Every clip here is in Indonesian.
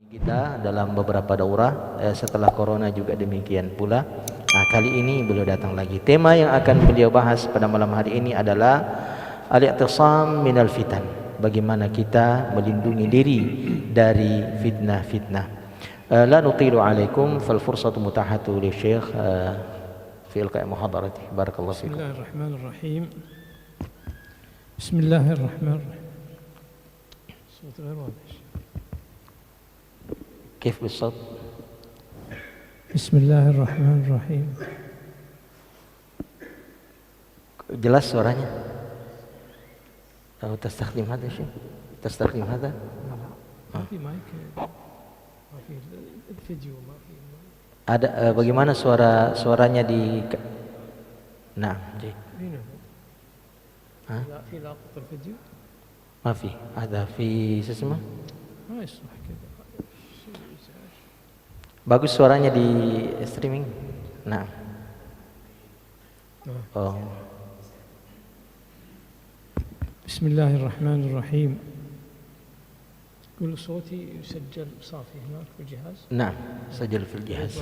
Kita dalam beberapa daurah setelah corona juga demikian pula. Nah, kali ini beliau datang lagi. Tema yang akan beliau bahas pada malam hari ini adalah al-i'tisam minal fitan. Bagaimana kita melindungi diri dari fitnah-fitnah. La nutilu alaikum fal fursatu mutahatu li Syekh fi ilqa'i muhadarati. Barakallahu fikum. Bismillahirrahmanirrahim. Bismillahirrahmanirrahim. كيف بالصوت؟ بسم الله الرحمن الرحيم. Jelas suaranya? أو تستخدم هذا الشيء؟ تستخدم هذا؟ ما في مايك، ما في الفيديو، ما في. Ada bagaimana suaranya di? Nah, جيد. لا في لاقط الفيديو؟ ما في. ada في اسمه؟ ما يصلح كذا. Bagus suaranya di streaming. Nah. Oh. بسم الله الرحمن الرحيم. كل صوتي يسجل صافي هناك في الجهاز؟ نعم، سجل في الجهاز.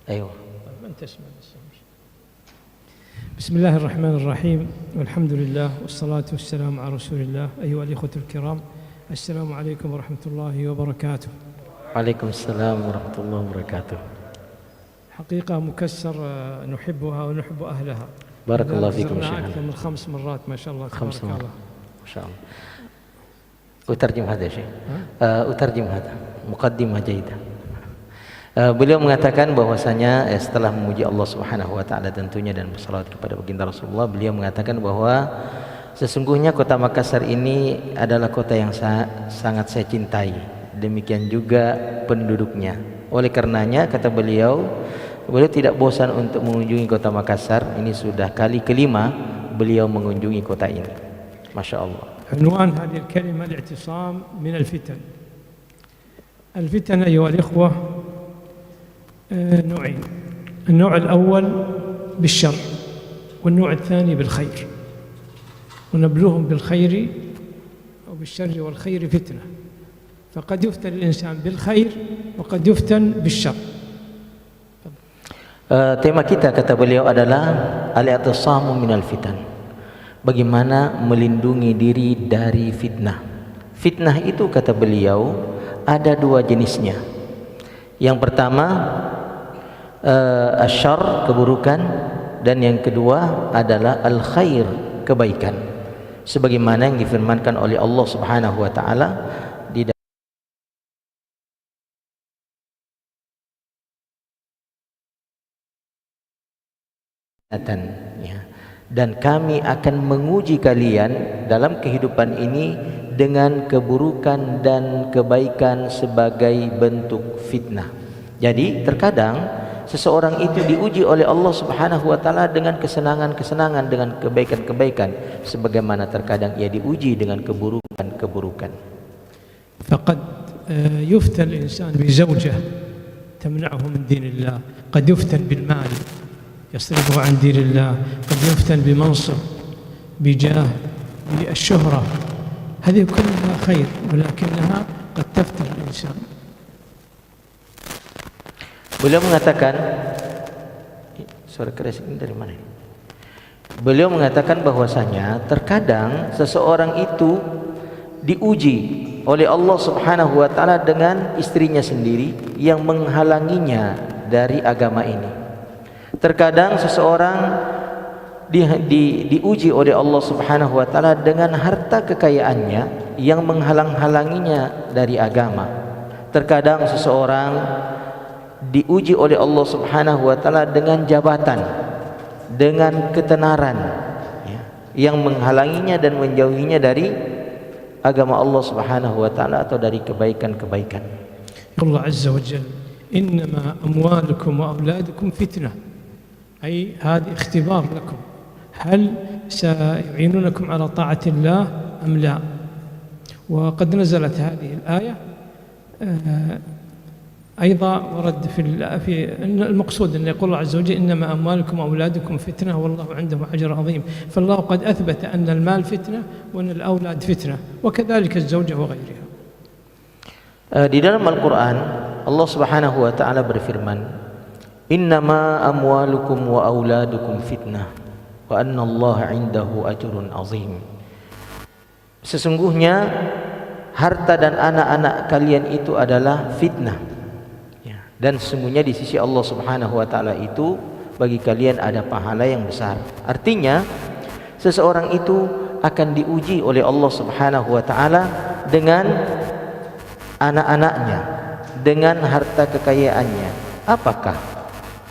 أيوه. طيب أنت اسمع بس. بسم الله الرحمن الرحيم، والحمد لله والصلاة والسلام على رسول الله. أيها الإخوة الكرام، السلام عليكم ورحمة الله وبركاته. Waalaikumsalam warahmatullahi wabarakatuh. حقيقة مكسر نحبها ونحب أهلها. بارك الله فيكم شيخنا. أكثر من 5 مرات ما شاء الله تبارك الله. ما شاء الله. أترجم هذا شيء. أترجم هذا. مقدمة جيدة. Beliau mengatakan bahwasanya setelah memuji Allah Subhanahu wa taala tentunya dan bersalawat kepada baginda Rasulullah, beliau mengatakan bahwa sesungguhnya kota Makassar ini adalah kota yang sangat saya cintai. Demikian juga penduduknya. Oleh karenanya kata beliau tidak bosan untuk mengunjungi kota Makassar. Ini sudah kali kelima beliau mengunjungi kota ini. Masya Allah. عنوان هذه الكلمة الاعتصام من الفتن. الفتن أيها الإخوة نوعين. النوع الأول بالشر والنوع الثاني بالخير. ونبلوهم بالخير أو بالشر والخير فتنة. فقد يفتن الإنسان بالخير وقد يفتن بالشر. Tema kita kata beliau adalah al-i'tisamu minal fitan. Bagaimana melindungi diri dari fitnah. Fitnah itu kata beliau ada dua jenisnya. Yang pertama asyar, keburukan, dan yang kedua adalah al-khair, kebaikan. Sebagaimana yang difirmankan oleh Allah Subhanahu wa taala di ya. Dan kami akan menguji kalian dalam kehidupan ini dengan keburukan dan kebaikan sebagai bentuk fitnah. Jadi terkadang seseorang itu diuji oleh Allah Subhanahu wa taala dengan kesenangan-kesenangan, dengan kebaikan-kebaikan, sebagaimana terkadang ia diuji dengan keburukan-keburukan. Faqad yuftan al-insan bi zawjah tamna'uhu min dinillah, qad yuftan bil mal يصرفه عن دين الله، قد يفتن بمنصب، بجاه، بالشهرة. هذه كلها خير ولكنها قد تفتن الإنسان. Beliau mengatakan, suara keras ini dari mana? Beliau mengatakan bahwasanya terkadang seseorang itu diuji oleh Allah Subhanahu wa taala dengan istrinya sendiri yang menghalanginya dari agama ini. Terkadang seseorang diuji oleh Allah Subhanahu wa taala dengan harta kekayaannya yang menghalang-halanginya dari agama. Terkadang seseorang diuji oleh Allah Subhanahu wa taala dengan jabatan, dengan ketenaran, ya, yang menghalanginya dan menjauhinya dari agama Allah Subhanahu wa taala atau dari kebaikan-kebaikan. Allah Azza wa Jalla, "Innama amwalukum wa auladukum fitnah." أي هذه اختبار لكم، هل سيعينونكم على طاعة الله أم لا؟ وقد نزلت هذه الآية أيضا ورد في المقصود أن يقول الله عز وجل إنما أموالكم وأولادكم فتنة والله عنده أجر عظيم. فالله قد أثبت أن المال فتنة وأن الأولاد فتنة وكذلك الزوجة وغيرها. Di dalam Al-Quran Allah Subhanahu wa ta'ala berfirman, innama amwalukum wa auladukum fitnah wa anna Allah indahu ajrun azim. Sesungguhnya harta dan anak-anak kalian itu adalah fitnah, dan sesungguhnya di sisi Allah Subhanahu wa ta'ala itu bagi kalian ada pahala yang besar. Artinya seseorang itu akan diuji oleh Allah Subhanahu wa ta'ala dengan anak-anaknya, dengan harta kekayaannya. Apakah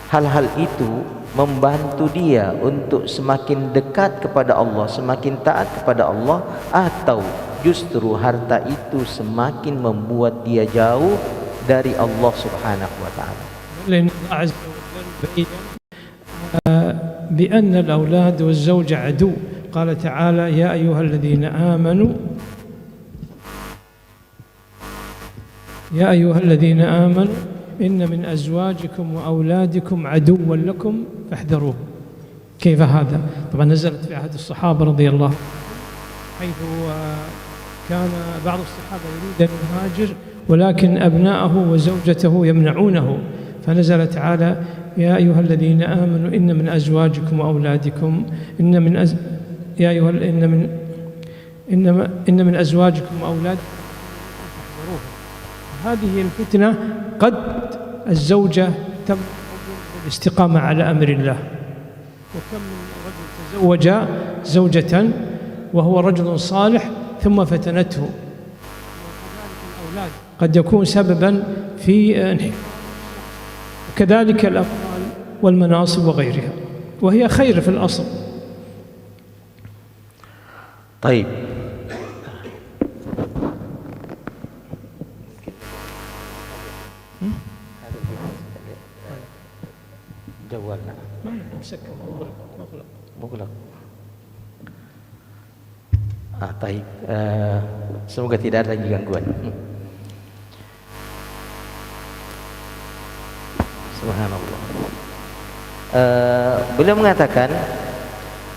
hal-hal itu membantu dia untuk semakin dekat kepada Allah, semakin taat kepada Allah, atau justru harta itu semakin membuat dia jauh dari Allah Subhanahu wa ta'ala? بأن الأولاد والزوج عدو. قال تعالى يا أيها الذين آمنوا إن من أزواجكم وأولادكم عدوا لكم فاحذروه. كيف هذا؟ طبعا نزلت في عهد الصحابة رضي الله عنهم، حيث كان بعض الصحابة يريد أن يهاجر ولكن أبناءه وزوجته يمنعونه، فنزل تعالى يا أيها الذين آمنوا إن من أزواجكم وأولادكم إن من أزواجكم وأولادكم فاحذروه. هذه الفتنة قد الزوجة تمنع الاستقامة على أمر الله، وكم من رجل تزوج زوجة وهو رجل صالح ثم فتنته، وكذلك الأولاد قد يكون سببا في انحراف، وكذلك الأموال والمناصب وغيرها، وهي خير في الأصل. طيب، جوالنا مسكر مغلق. طيب. Semoga tidak ada lagi gangguan. Subhanallah. Beliau mengatakan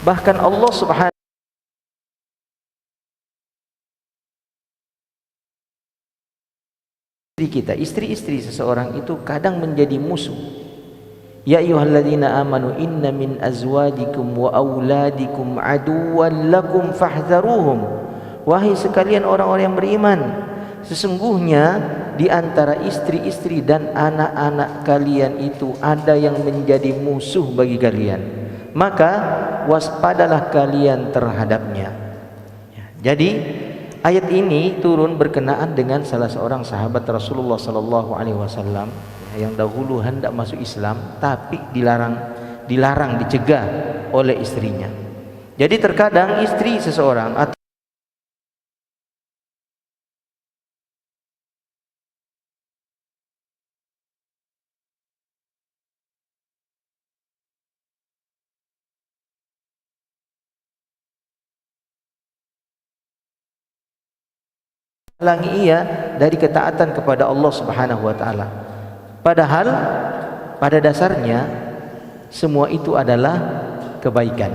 bahkan Allah Subhanahu kita, istri-istri seseorang itu kadang menjadi musuh. Ya ayyuhalladzina amanu inna min azwajikum wa auladikum aduwwan lakum fahdharuhum. Wahai sekalian orang-orang yang beriman, sesungguhnya di antara istri-istri dan anak-anak kalian itu ada yang menjadi musuh bagi kalian, maka waspadalah kalian terhadapnya. Jadi ayat ini turun berkenaan dengan salah seorang sahabat Rasulullah sallallahu alaihi wasallam yang dahulu hendak masuk Islam tapi dilarang, dicegah oleh istrinya. Jadi terkadang istri seseorang atau halangi ia dari ketaatan kepada Allah Subhanahu wa ta'ala. Padahal pada dasarnya semua itu adalah kebaikan.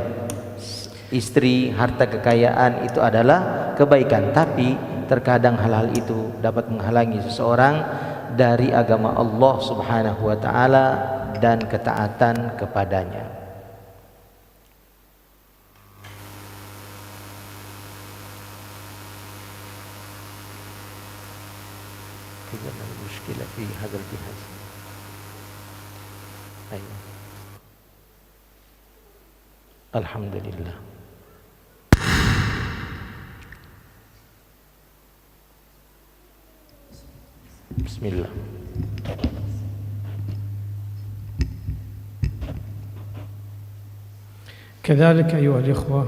Istri, harta kekayaan itu adalah kebaikan, tapi terkadang hal-hal itu dapat menghalangi seseorang dari agama Allah Subhanahu wa ta'ala dan ketaatan kepadanya. في هذا الجهاز. أيوة. الحمد لله. بسم الله. كذلك أيها الإخوة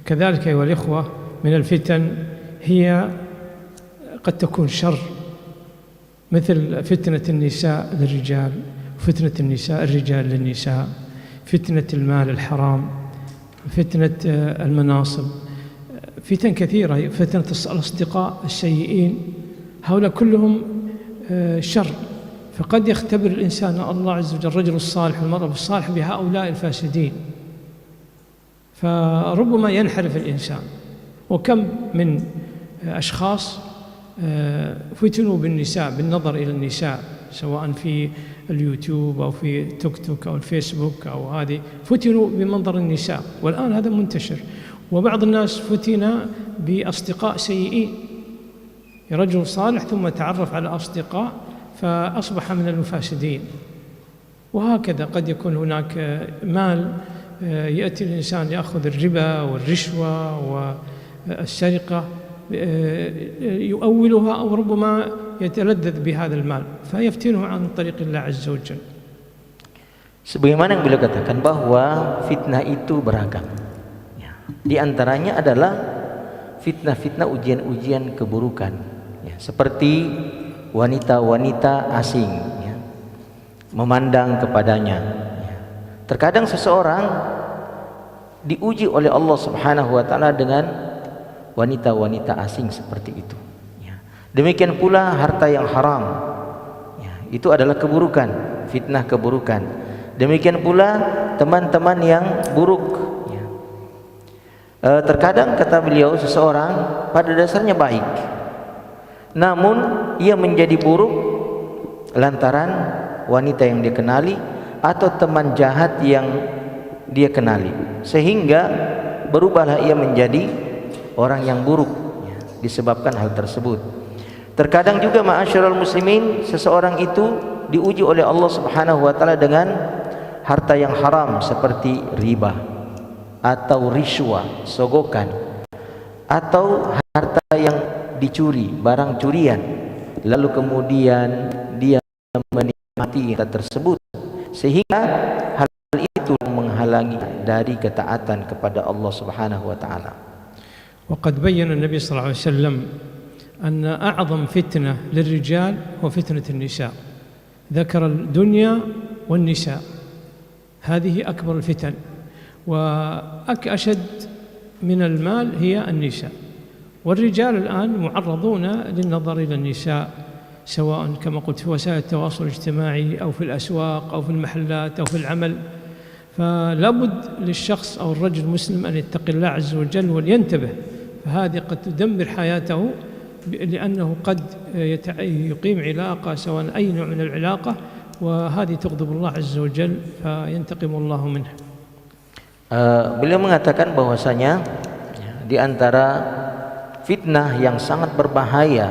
كذلك أيها الإخوة من الفتن هي قد تكون شر، مثل فتنة النساء للرجال، فتنة الرجال للنساء، فتنة المال الحرام، فتنة المناصب، فتن كثيرة، فتنة الأصدقاء السيئين، هؤلاء كلهم شر. فقد يختبر الإنسان الله عز وجل الرجل الصالح والمرأة الصالحة بهؤلاء الفاسدين، فربما ينحرف الإنسان. وكم من أشخاص فتنوا بالنساء، بالنظر إلى النساء، سواء في اليوتيوب أو في توك توك أو الفيسبوك أو هذه، فتنوا بمنظر النساء، والآن هذا منتشر. وبعض الناس فتن بأصدقاء سيئين، رجل صالح ثم تعرف على أصدقاء فأصبح من المفاسدين. وهكذا قد يكون هناك مال يأتي الإنسان يأخذ الربا والرشوة والسرقة يؤولها، أو ربما يتلذذ بهذا المال فيفتنه عن طريق الله عز وجل. Sebagaimana yang beliau katakan bahwa fitnah itu beragam. Di antaranya adalah fitnah-fitnah ujian-ujian keburukan, seperti wanita-wanita asing memandang kepadanya. Terkadang seseorang diuji oleh Allah Subhanahu wa taala dengan wanita-wanita asing seperti itu. Demikian pula harta yang haram, itu adalah keburukan, fitnah keburukan. Demikian pula teman-teman yang buruk. Terkadang kata beliau seseorang pada dasarnya baik, namun ia menjadi buruk lantaran wanita yang dia kenali atau teman jahat yang dia kenali, sehingga berubahlah ia menjadi orang yang buruk disebabkan hal tersebut. Terkadang juga ma'asyiral muslimin, seseorang itu diuji oleh Allah Subhanahu wa taala dengan harta yang haram seperti riba atau riswah, sogokan, atau harta yang dicuri, barang curian, lalu kemudian dia menikmati harta tersebut, sehingga hal itu menghalangi dari ketaatan kepada Allah Subhanahu wa taala. وقد بين النبي صلى الله عليه وسلم أن أعظم فتنة للرجال هو فتنة النساء، ذكر الدنيا والنساء، هذه أكبر الفتن، وأشد من المال هي النساء. والرجال الآن معرضون للنظر إلى النساء، سواء كما قلت في وسائل التواصل الاجتماعي أو في الأسواق أو في المحلات أو في العمل. فلا بد للشخص أو الرجل المسلم أن يتقي الله عز وجل ولينتبه، فهذه قد تدمر حياته، لأنه قد يقيم علاقة سواء أي نوع من العلاقة، وهذه تغضب الله عز وجل فينتقم الله منها. Beliau mengatakan bahwasanya di antara fitnah yang sangat berbahaya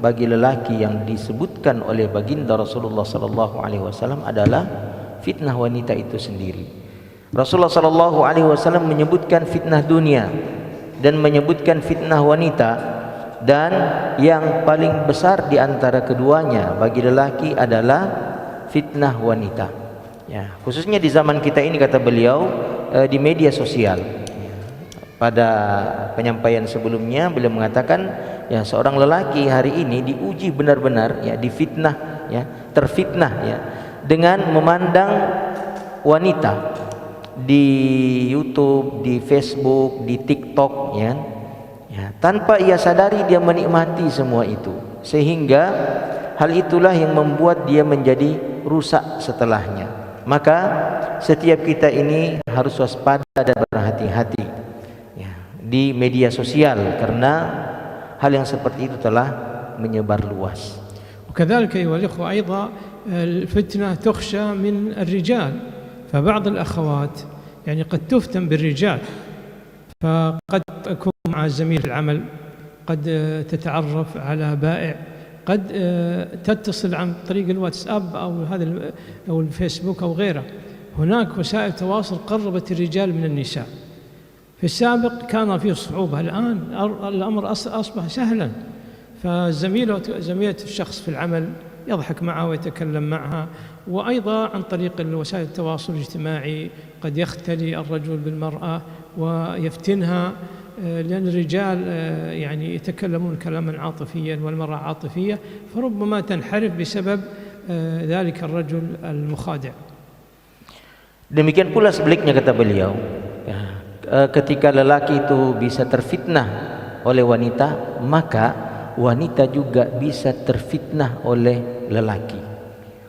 bagi lelaki yang disebutkan oleh baginda Rasulullah sallallahu alaihi wasallam adalah fitnah wanita itu sendiri. Rasulullah sallallahu alaihi wasallam menyebutkan fitnah dunia dan menyebutkan fitnah wanita, dan yang paling besar di antara keduanya bagi lelaki adalah fitnah wanita. Khususnya di zaman kita ini, kata beliau, di media sosial. Pada penyampaian sebelumnya beliau mengatakan seorang lelaki hari ini diuji benar-benar difitnah, terfitnah dengan memandang wanita di YouTube, di Facebook, di TikTok, tanpa ia sadari dia menikmati semua itu, sehingga hal itulah yang membuat dia menjadi rusak setelahnya. Maka setiap kita ini harus waspada dan berhati-hati di media sosial, karena hal yang seperti itu telah menyebar luas. وكذلك أيها الإخوة أيضا الفتنة تخشى من الرجال، فبعض الأخوات يعني قد تفتن بالرجال، فقد تكون مع زميل العمل، قد تتعرف على بائع، قد تتصل عن طريق الواتساب أو الفيسبوك أو غيره. هناك وسائل تواصل قربت الرجال من النساء. في السابق كان فيه صعوبة، الآن الأمر أصبح سهلا، زميلة الشخص في العمل يضحك معها ويتكلم معها. وأيضا عن طريق وسائل التواصل الاجتماعي قد يختلي الرجل بالمرأة ويفتنها، لأن الرجال يعني يتكلمون كلاما عاطفيا والمرأة عاطفية، فربما تنحرف بسبب ذلك الرجل المخادع. Demikian pula sebaliknya, kata beliau, ketika lelaki itu bisa terfitnah oleh wanita, maka wanita juga bisa terfitnah oleh lelaki.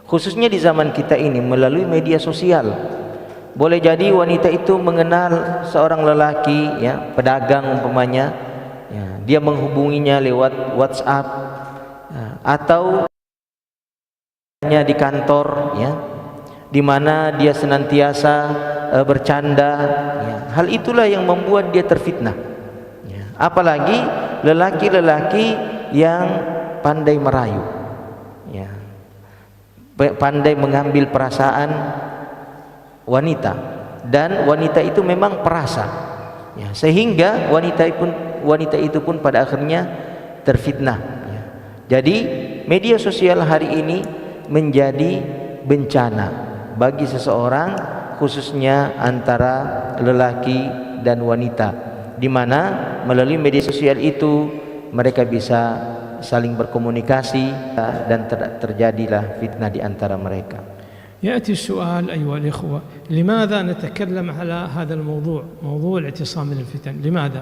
Khususnya di zaman kita ini melalui media sosial. Boleh jadi wanita itu mengenal seorang lelaki, pedagang umpamanya, ya, dia menghubunginya lewat WhatsApp, ya, atau di kantor, ya, di mana dia senantiasa bercanda, ya. Hal itulah yang membuat dia terfitnah, ya. Apalagi lelaki-lelaki yang pandai merayu, ya, pandai mengambil perasaan wanita, dan wanita itu memang perasa, ya, sehingga wanita itu pun pada akhirnya terfitnah, ya. Jadi media sosial hari ini menjadi bencana bagi seseorang, khususnya antara lelaki dan wanita, di mana melalui media sosial itu mereka bisa saling berkomunikasi dan terjadilah fitnah di antara mereka. يأتي السؤال أيها الإخوة: لماذا نتكلم على هذا الموضوع، موضوع الاعتصام من الفتن؟ لماذا؟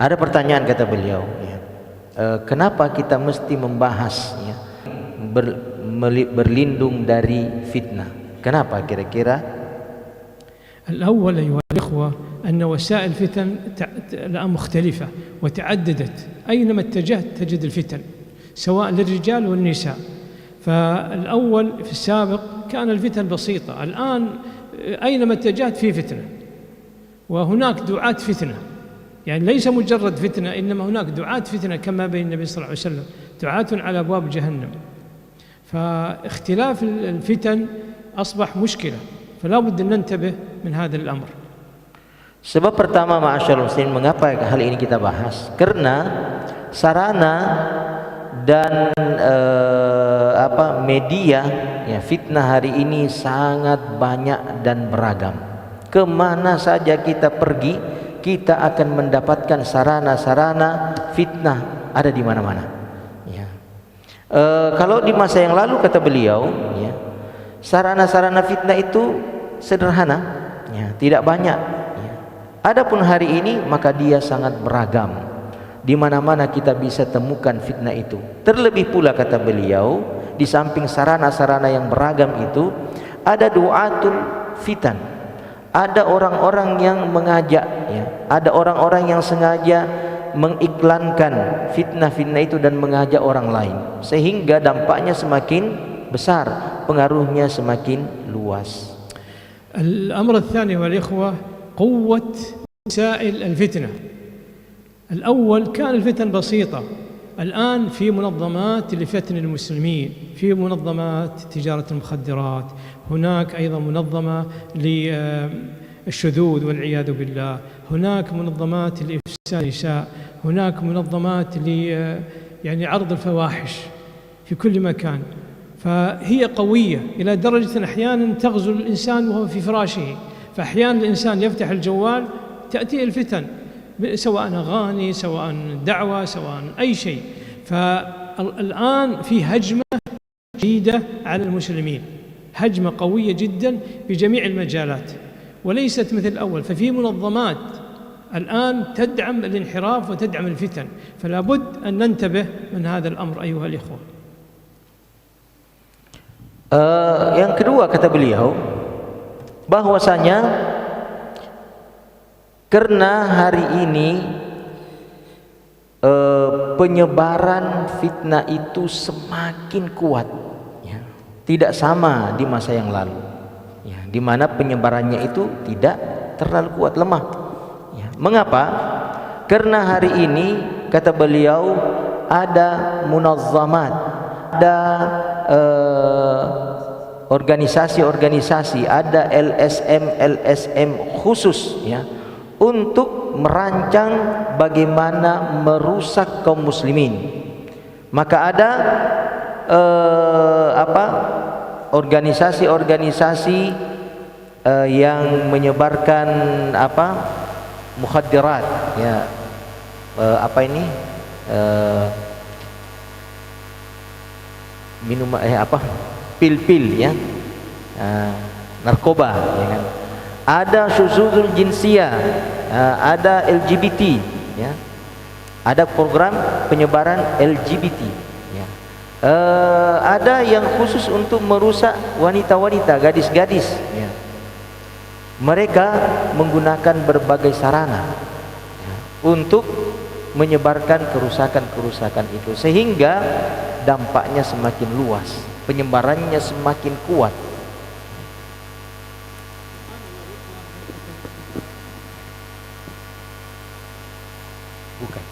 Ada pertanyaan, kata beliau, ya, kenapa kita mesti membahas, ya, berlindung dari fitnah? Kenapa kira-kira? الأول أيها الإخوة أن وسائل الفتن الآن مختلفة وتعددت، أينما اتجهت تجد الفتن سواء للرجال والنساء. فالأول في السابق كان الفتن بسيطة، الآن أينما اتجهت في فتنة، وهناك دعاة فتنة، يعني ليس مجرد فتنة، إنما هناك دعاة فتنة كما بين النبي صلى الله عليه وسلم، دعاة على أبواب جهنم. فاختلاف الفتن أصبح مشكلة، فلا بد أن ننتبه من هذا الأمر. Sebab pertama, ma'asyarul muslimin, mengapa hal ini kita bahas? Karena sarana dan media, ya, fitnah hari ini sangat banyak dan beragam. Kemana saja kita pergi, kita akan mendapatkan sarana-sarana fitnah ada di mana-mana, ya. Kalau di masa yang lalu, kata beliau, ya, sarana-sarana fitnah itu sederhana, ya, tidak banyak, ya. Adapun hari ini maka dia sangat beragam. Di mana-mana kita bisa temukan fitnah itu. Terlebih pula, kata beliau, di samping sarana-sarana yang beragam itu, ada du'atul fitan. Ada orang-orang yang mengajak, ya, ada orang-orang yang sengaja mengiklankan fitnah-fitnah itu dan mengajak orang lain, sehingga dampaknya semakin besar, pengaruhnya semakin luas. الأمر الثاني والإخوة قوة وسائل الفتنة. الأول كان الفتن بسيطة، الآن في منظمات لفتن المسلمين، في منظمات تجارة المخدرات، هناك أيضا منظمة للشذوذ والعياذ بالله، هناك منظمات لإفساد النساء، هناك منظمات يعني عرض الفواحش في كل مكان. فهي قوية إلى درجة أحيانا تغزو الإنسان وهو في فراشه، فأحيانا الإنسان يفتح الجوال تأتيه الفتن، سواء أغاني، سواء دعوة، سواء أي شيء. فالآن في هجمة شديدة على المسلمين، هجمة قوية جدا في جميع المجالات، وليست مثل الأول. ففي منظمات الآن تدعم الانحراف وتدعم الفتن، فلا بد أن ننتبه من هذا الأمر أيها الإخوة. Yang kedua, kata beliau, bahwasanya karena hari ini penyebaran fitnah itu semakin kuat, ya, tidak sama di masa yang lalu, ya, di mana penyebarannya itu tidak terlalu kuat, lemah, ya. Mengapa? Karena hari ini, kata beliau, ada munazzamat, ada organisasi-organisasi, ada LSM khusus, ya, untuk merancang bagaimana merusak kaum muslimin. Maka ada organisasi-organisasi yang menyebarkan mukhaddirat, ya, minuman pil-pil, ya, narkoba, ya kan. Ada syuzuzul jinsiyah, ada LGBT, ya, ada program penyebaran LGBT, ya. Ada yang khusus untuk merusak wanita-wanita, gadis-gadis, ya. Mereka menggunakan berbagai sarana, ya. untuk menyebarkan kerusakan-kerusakan itu, sehingga dampaknya semakin luas, penyebarannya semakin kuat. Bukan.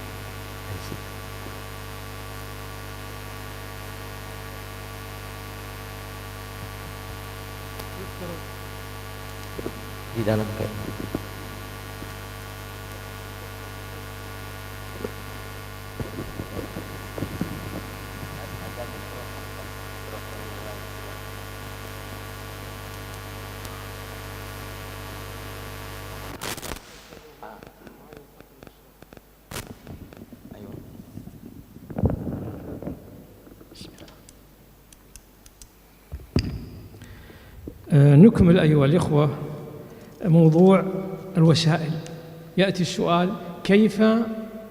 Di dalam kain. نكمل أيها الإخوة موضوع الوسائل. يأتي السؤال: كيف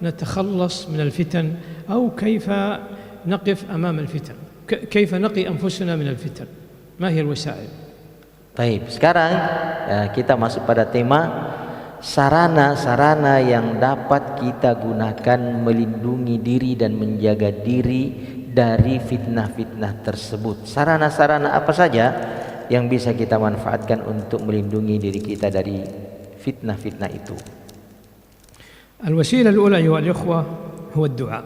نتخلص من الفتن، أو كيف نقف أمام الفتن، كيف نقي أنفسنا من الفتن، ما هي الوسائل؟ Baik, sekarang kita masuk pada tema sarana-sarana yang dapat kita gunakan melindungi diri dan menjaga diri dari fitnah-fitnah tersebut. Sarana-sarana apa saja yang bisa kita manfaatkan untuk melindungi diri kita dari fitnah-fitnah itu? الوسيلة الأولى أيها الإخوة هو الدعاء.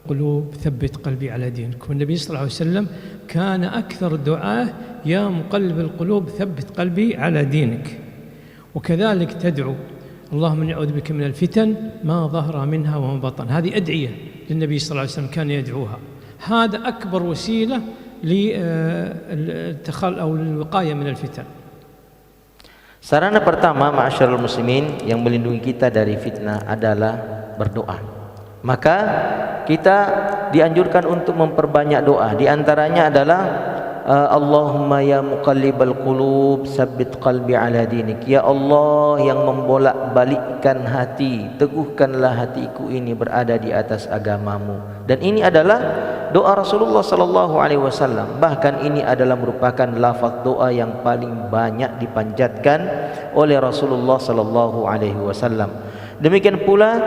قلوب ثبت قلبي على دينك. والنبي صلى الله عليه وسلم كان أكثر الدعاء: يا مقلب القلوب ثبت قلبي على دينك. وكذلك تدعو: اللهم إني أعوذ بك من الفتن ما ظهر منها وما بطن. هذه أدعية للنبي صلى الله عليه وسلم كان يدعوها. هذا أكبر وسيلة أو للوقاية من الفتن. Sarana pertama, ma'asyiral muslimin, yang melindungi kita dari fitnah adalah berdoa. Maka kita dianjurkan untuk memperbanyak doa. Di antaranya adalah Allahumma ya muqallibal qulub tsabbit qalbi ala dinik. Ya Allah yang membolak-balikkan hati, teguhkanlah hatiku ini berada di atas agamamu. Dan ini adalah doa Rasulullah sallallahu alaihi wasallam. Bahkan ini adalah merupakan lafaz doa yang paling banyak dipanjatkan oleh Rasulullah sallallahu alaihi wasallam. Demikian pula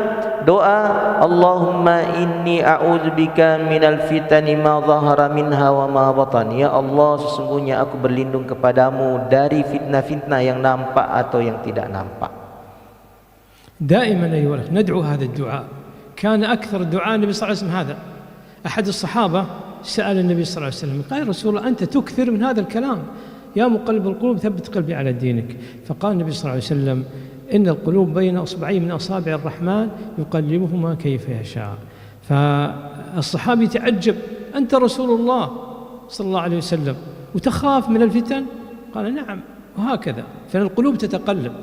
doa Allahumma inni a'udzubika minal fitani ma dhahara minha wa ma batan. Ya Allah, sesungguhnya aku berlindung kepadamu dari fitnah-fitnah yang nampak atau yang tidak nampak. دائما أيها الأخوة ندعو هذا الدعاء. كان أكثر دعاء النبي صلى الله عليه وسلم هذا. أحد الصحابة سأل النبي صلى الله عليه وسلم قال: رسول الله أنت تكثر من هذا الكلام، يا مقلب القلوب ثبت قلبي على دينك. فقال النبي صلى الله عليه وسلم: إن القلوب بين أصبعين من أصابع الرحمن يقلبهما كيف يشاء. فالصحابي تعجب: أنت رسول الله صلى الله عليه وسلم وتخاف من الفتن؟ قال: نعم، وهكذا، فإن القلوب تتقلب.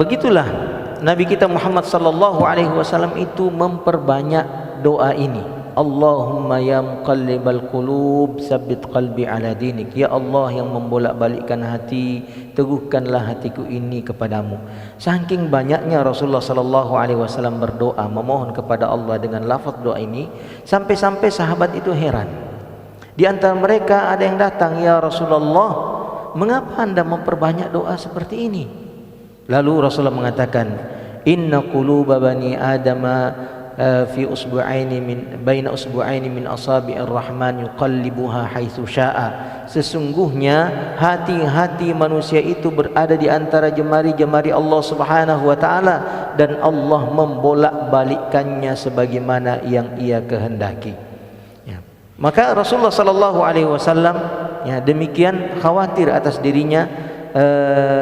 Begitulah Nabi kita Muhammad sallallahu alaihi wasallam itu memperbanyak doa ini. Allahumma ya muqallibal qulub tsabbit qalbi ala dinik. Ya Allah yang membolak-balikkan hati, teguhkanlah hatiku ini kepadamu. Saking banyaknya Rasulullah sallallahu alaihi wasallam berdoa memohon kepada Allah dengan lafaz doa ini, sampai-sampai sahabat itu heran. Di antara mereka ada yang datang: "Ya Rasulullah, mengapa Anda memperbanyak doa seperti ini?" Lalu Rasulullah mengatakan, "Inna quluba bani adama fi usbu'aini baina usbu'aini min asabi'ir rahman yuqallibuha haitsu syaa." Sesungguhnya hati-hati manusia itu berada di antara jemari-jemari Allah Subhanahu wa taala, dan Allah membolak-balikkannya sebagaimana yang Ia kehendaki. Ya. Maka Rasulullah sallallahu alaihi wasallam demikian khawatir atas dirinya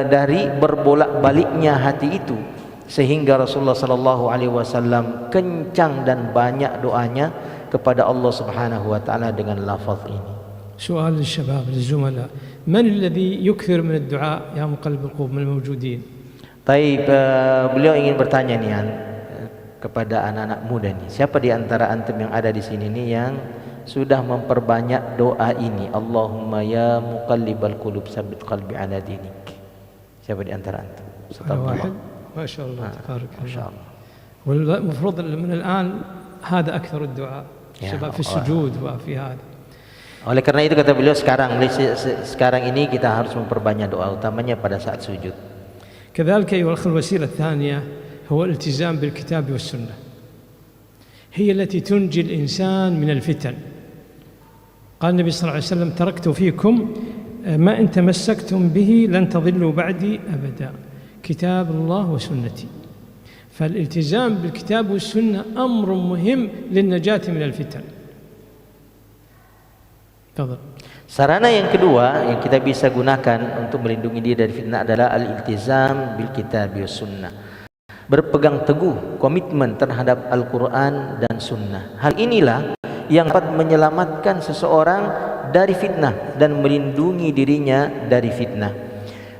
dari berbolak-baliknya hati itu, sehingga Rasulullah sallallahu alaihi wasallam kencang dan banyak doanya kepada Allah Subhanahu wa taala dengan lafaz ini. سؤال للشباب للزملاء: من الذي يكثر من الدعاء يا مقلب القلوب من الموجودين؟ Baik, beliau ingin bertanya nih kepada anak-anak muda nih. Siapa di antara antum yang ada di sini nih yang sudah memperbanyak doa ini? Allahumma ya muqallibal qulub tsabbit qalbi ala dinik. Siapa di antara antum? واحد ما شاء الله تبارك ما شاء الله. الله. والمفروض من الآن هذا أكثر الدعاء الشباب في السجود وفي هذا. Oleh karena itu kata beliau, sekarang ini kita harus memperbanyak doa, utamanya pada saat sujud. كذلك أيها الأخ الوسيلة الثانية هو الالتزام بالكتاب والسنة، هي التي تنجي الإنسان من الفتن. قال النبي صلى الله عليه وسلم: تركت فيكم ما إن تمسكتم به لن تضلوا بعدي أبدا، كتاب الله وسنتي. فالالتزام بالكتاب والسنة أمر مهم للنجاة من الفتن. تفضل. Sarana yang kedua yang kita bisa gunakan untuk melindungi diri dari fitnah adalah al-iltizam bil kitab was sunnah. Berpegang teguh, komitmen terhadap Al-Quran dan Sunnah. Hal inilah yang dapat menyelamatkan seseorang dari fitnah dan melindungi dirinya dari fitnah.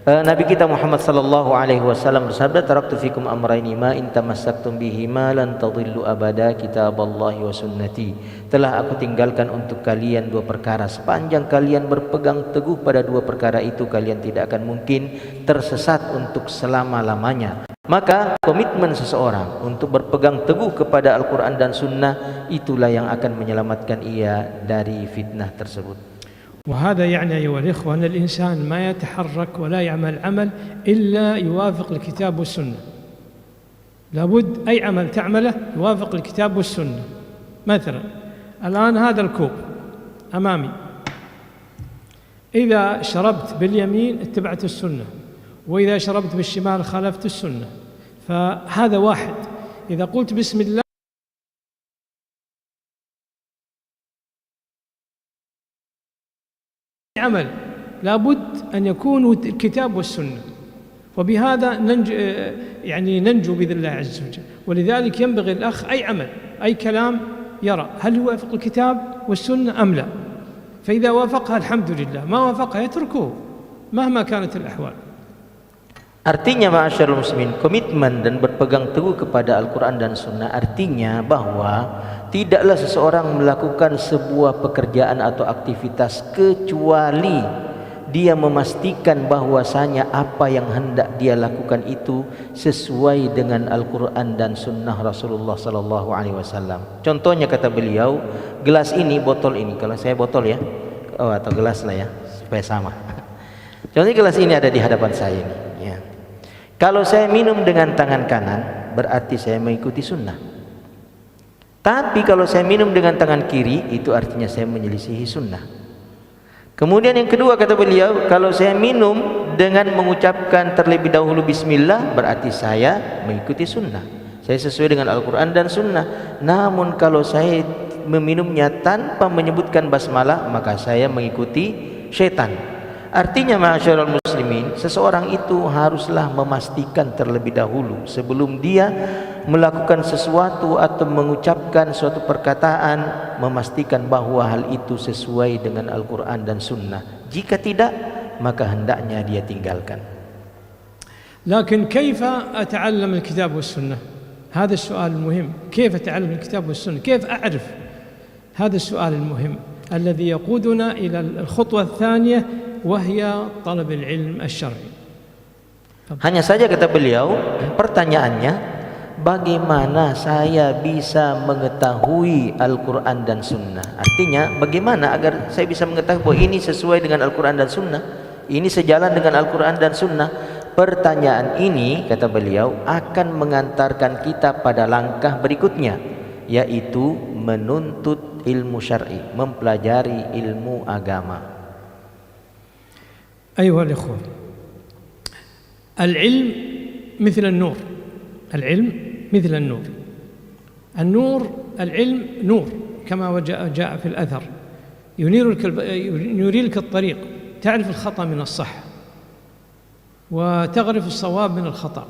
Nabi kita Muhammad sallallahu alaihi wasallam bersabda, "Taraktu fikum amrayni ma in tamassaktum bihima lan tadhillu abada, kitaballahi wa sunnati." Telah aku tinggalkan untuk kalian dua perkara, sepanjang kalian berpegang teguh pada dua perkara itu, kalian tidak akan mungkin tersesat untuk selama-lamanya. Maka komitmen seseorang untuk berpegang teguh kepada Al-Quran dan Sunnah itulah yang akan menyelamatkan ia dari fitnah tersebut. وهذا يعني أيها الإخوة أن الإنسان ما يتحرك ولا يعمل عمل إلا يوافق الكتاب والسنة. لابد أي عمل تعمله يوافق الكتاب والسنة. مثلا الآن هذا الكوب أمامي، إذا شربت باليمين اتبعت السنة، وإذا شربت بالشمال خالفت السنة. فهذا واحد، إذا قلت بسم الله عمل لابد أن يكون الكتاب والسنة، وبهذا ننجو بإذن الله عز وجل. ولذلك ينبغي الأخ أي عمل أي كلام يرى هل هو يوافق الكتاب والسنة أم لا، فإذا وافقها الحمد لله، ما وافقها يتركه مهما كانت الأحوال. Artinya ma'asyarul muslimin, komitmen dan berpegang teguh kepada Al-Quran dan Sunnah artinya bahwa tidaklah seseorang melakukan sebuah pekerjaan atau aktivitas kecuali dia memastikan bahwasanya apa yang hendak dia lakukan itu sesuai dengan Al-Quran dan Sunnah Rasulullah Sallallahu Alaihi Wasallam. Contohnya kata beliau, gelas ini, botol ini, kalau saya botol ya, atau gelas lah ya, supaya sama. Contohnya gelas ini ada di hadapan saya ini. Ya. Kalau saya minum dengan tangan kanan, berarti saya mengikuti sunnah. Tapi kalau saya minum dengan tangan kiri, itu artinya saya menyelisihi sunnah. Kemudian yang kedua kata beliau, kalau saya minum dengan mengucapkan terlebih dahulu bismillah, berarti saya mengikuti sunnah. Saya sesuai dengan Al-Quran dan Sunnah. Namun kalau saya meminumnya tanpa menyebutkan basmalah, maka saya mengikuti syaitan. Artinya ma'asyiral muslimin, seseorang itu haruslah memastikan terlebih dahulu sebelum dia melakukan sesuatu atau mengucapkan suatu perkataan, memastikan bahwa hal itu sesuai dengan Al-Quran dan Sunnah. Jika tidak, maka hendaknya dia tinggalkan. لكن كيف أتعلم الكتاب والسنة؟ هذا السؤال المهم. كيف أتعلم الكتاب والسنة؟ كيف أعرف؟ هذا السؤال المهم الذي يقودنا إلى الخطوة الثانية وهي طلب العلم الشرعي. Hanya saja kata beliau, pertanyaannya, bagaimana saya bisa mengetahui Al-Quran dan Sunnah? Artinya, bagaimana agar saya bisa mengetahui bahwa ini sesuai dengan Al-Quran dan Sunnah, ini sejalan dengan Al-Quran dan Sunnah? Pertanyaan ini, kata beliau, akan mengantarkan kita pada langkah berikutnya, yaitu menuntut ilmu syar'i, mempelajari ilmu agama. أيها الإخوة، العلم مثل النور. العلم مثل النور. العلم نور كما جاء في الأثر، ينيرك الطريق، تعرف الخطأ من الصح وتغرف الصواب من الخطأ.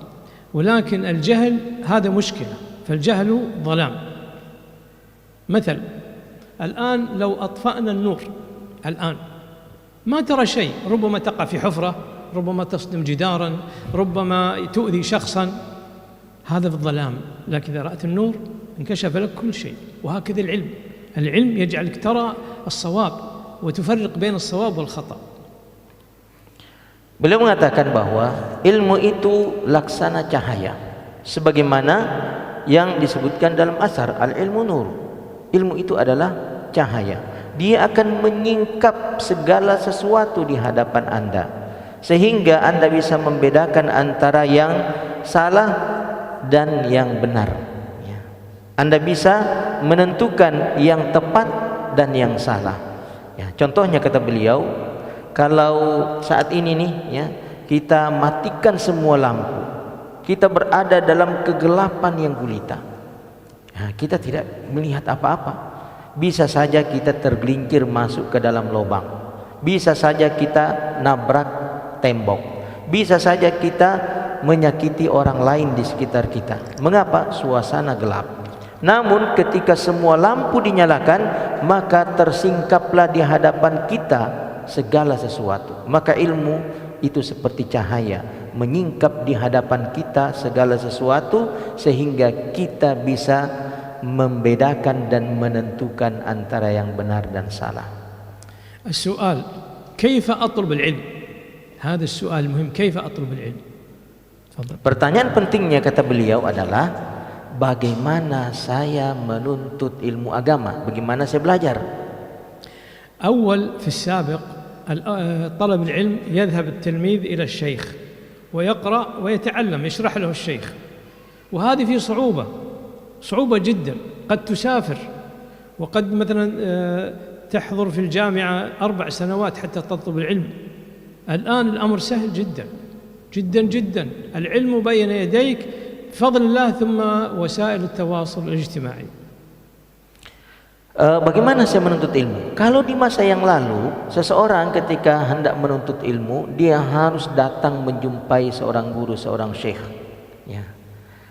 ولكن الجهل هذا مشكلة، فالجهل ظلام. مثل الآن لو أطفأنا النور الآن ما ترى شيء، ربما تقع في حفرة، ربما تصدم جدارا، ربما تؤذي شخصا، هذا في الظلام. لكن إذا رأت النور انكشف لك كل شيء. وهكذا العلم يجعلك ترى الصواب وتفرق بين الصواب والخطأ. Beliau mengatakan bahwa ilmu itu laksana cahaya, sebagaimana yang disebutkan dalam asar, al-ilmu nur. Ilmu itu adalah cahaya. Dia akan menyingkap segala sesuatu di hadapan Anda, sehingga Anda bisa membedakan antara yang salah dan yang benar, ya. Anda bisa menentukan yang tepat dan yang salah, ya. Contohnya kata beliau, kalau saat ini nih, ya, kita matikan semua lampu, kita berada dalam kegelapan yang gulita, ya, kita tidak melihat apa-apa. Bisa saja kita tergelincir masuk ke dalam lubang, bisa saja kita nabrak tembok, bisa saja kita menyakiti orang lain di sekitar kita. Mengapa? Suasana gelap. Namun ketika semua lampu dinyalakan, maka tersingkaplah di hadapan kita segala sesuatu. Maka ilmu itu seperti cahaya, menyingkap di hadapan kita segala sesuatu, sehingga kita bisa membedakan dan menentukan antara yang benar dan salah. السؤال كيف أطلب العلم؟ هذا السؤال المهم، كيف أطلب العلم؟ تفضل. Pertanyaan pentingnya kata beliau adalah bagaimana saya menuntut ilmu agama, bagaimana saya belajar. أول في السابق طلب العلم يذهب التلميذ إلى الشيخ ويقرأ ويتعلم، يشرح له الشيخ، وهذه في صعوبة جدا. قد تسافر وقد مثلا تحضر في الجامعة 4 سنوات حتى تطلب العلم. الآن الأمر سهل جدا جدا جدا، العلم بين يديك بفضل الله، ثم وسائل التواصل الاجتماعي. Bagaimana saya menuntut ilmu? Kalau di masa yang lalu, seseorang ketika hendak menuntut ilmu, dia harus datang menjumpai seorang guru, seorang syekh, ya,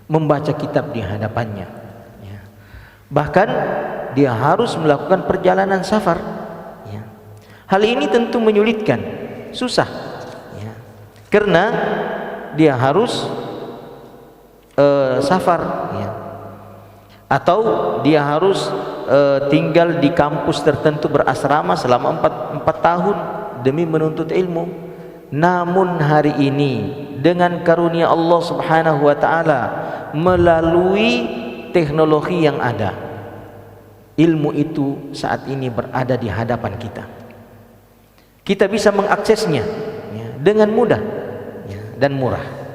membaca kitab di hadapannya, ya. Bahkan dia harus melakukan perjalanan safar, ya. Hal ini tentu menyulitkan, susah, ya, karena dia harus safar, ya, atau dia harus tinggal di kampus tertentu berasrama selama 4 tahun demi menuntut ilmu. Namun hari ini dengan karunia Allah Subhanahu wa taala, melalui teknologi yang ada, ilmu itu saat ini berada di hadapan kita. Kita bisa mengaksesnya, ya, dengan mudah, ya, dan murah.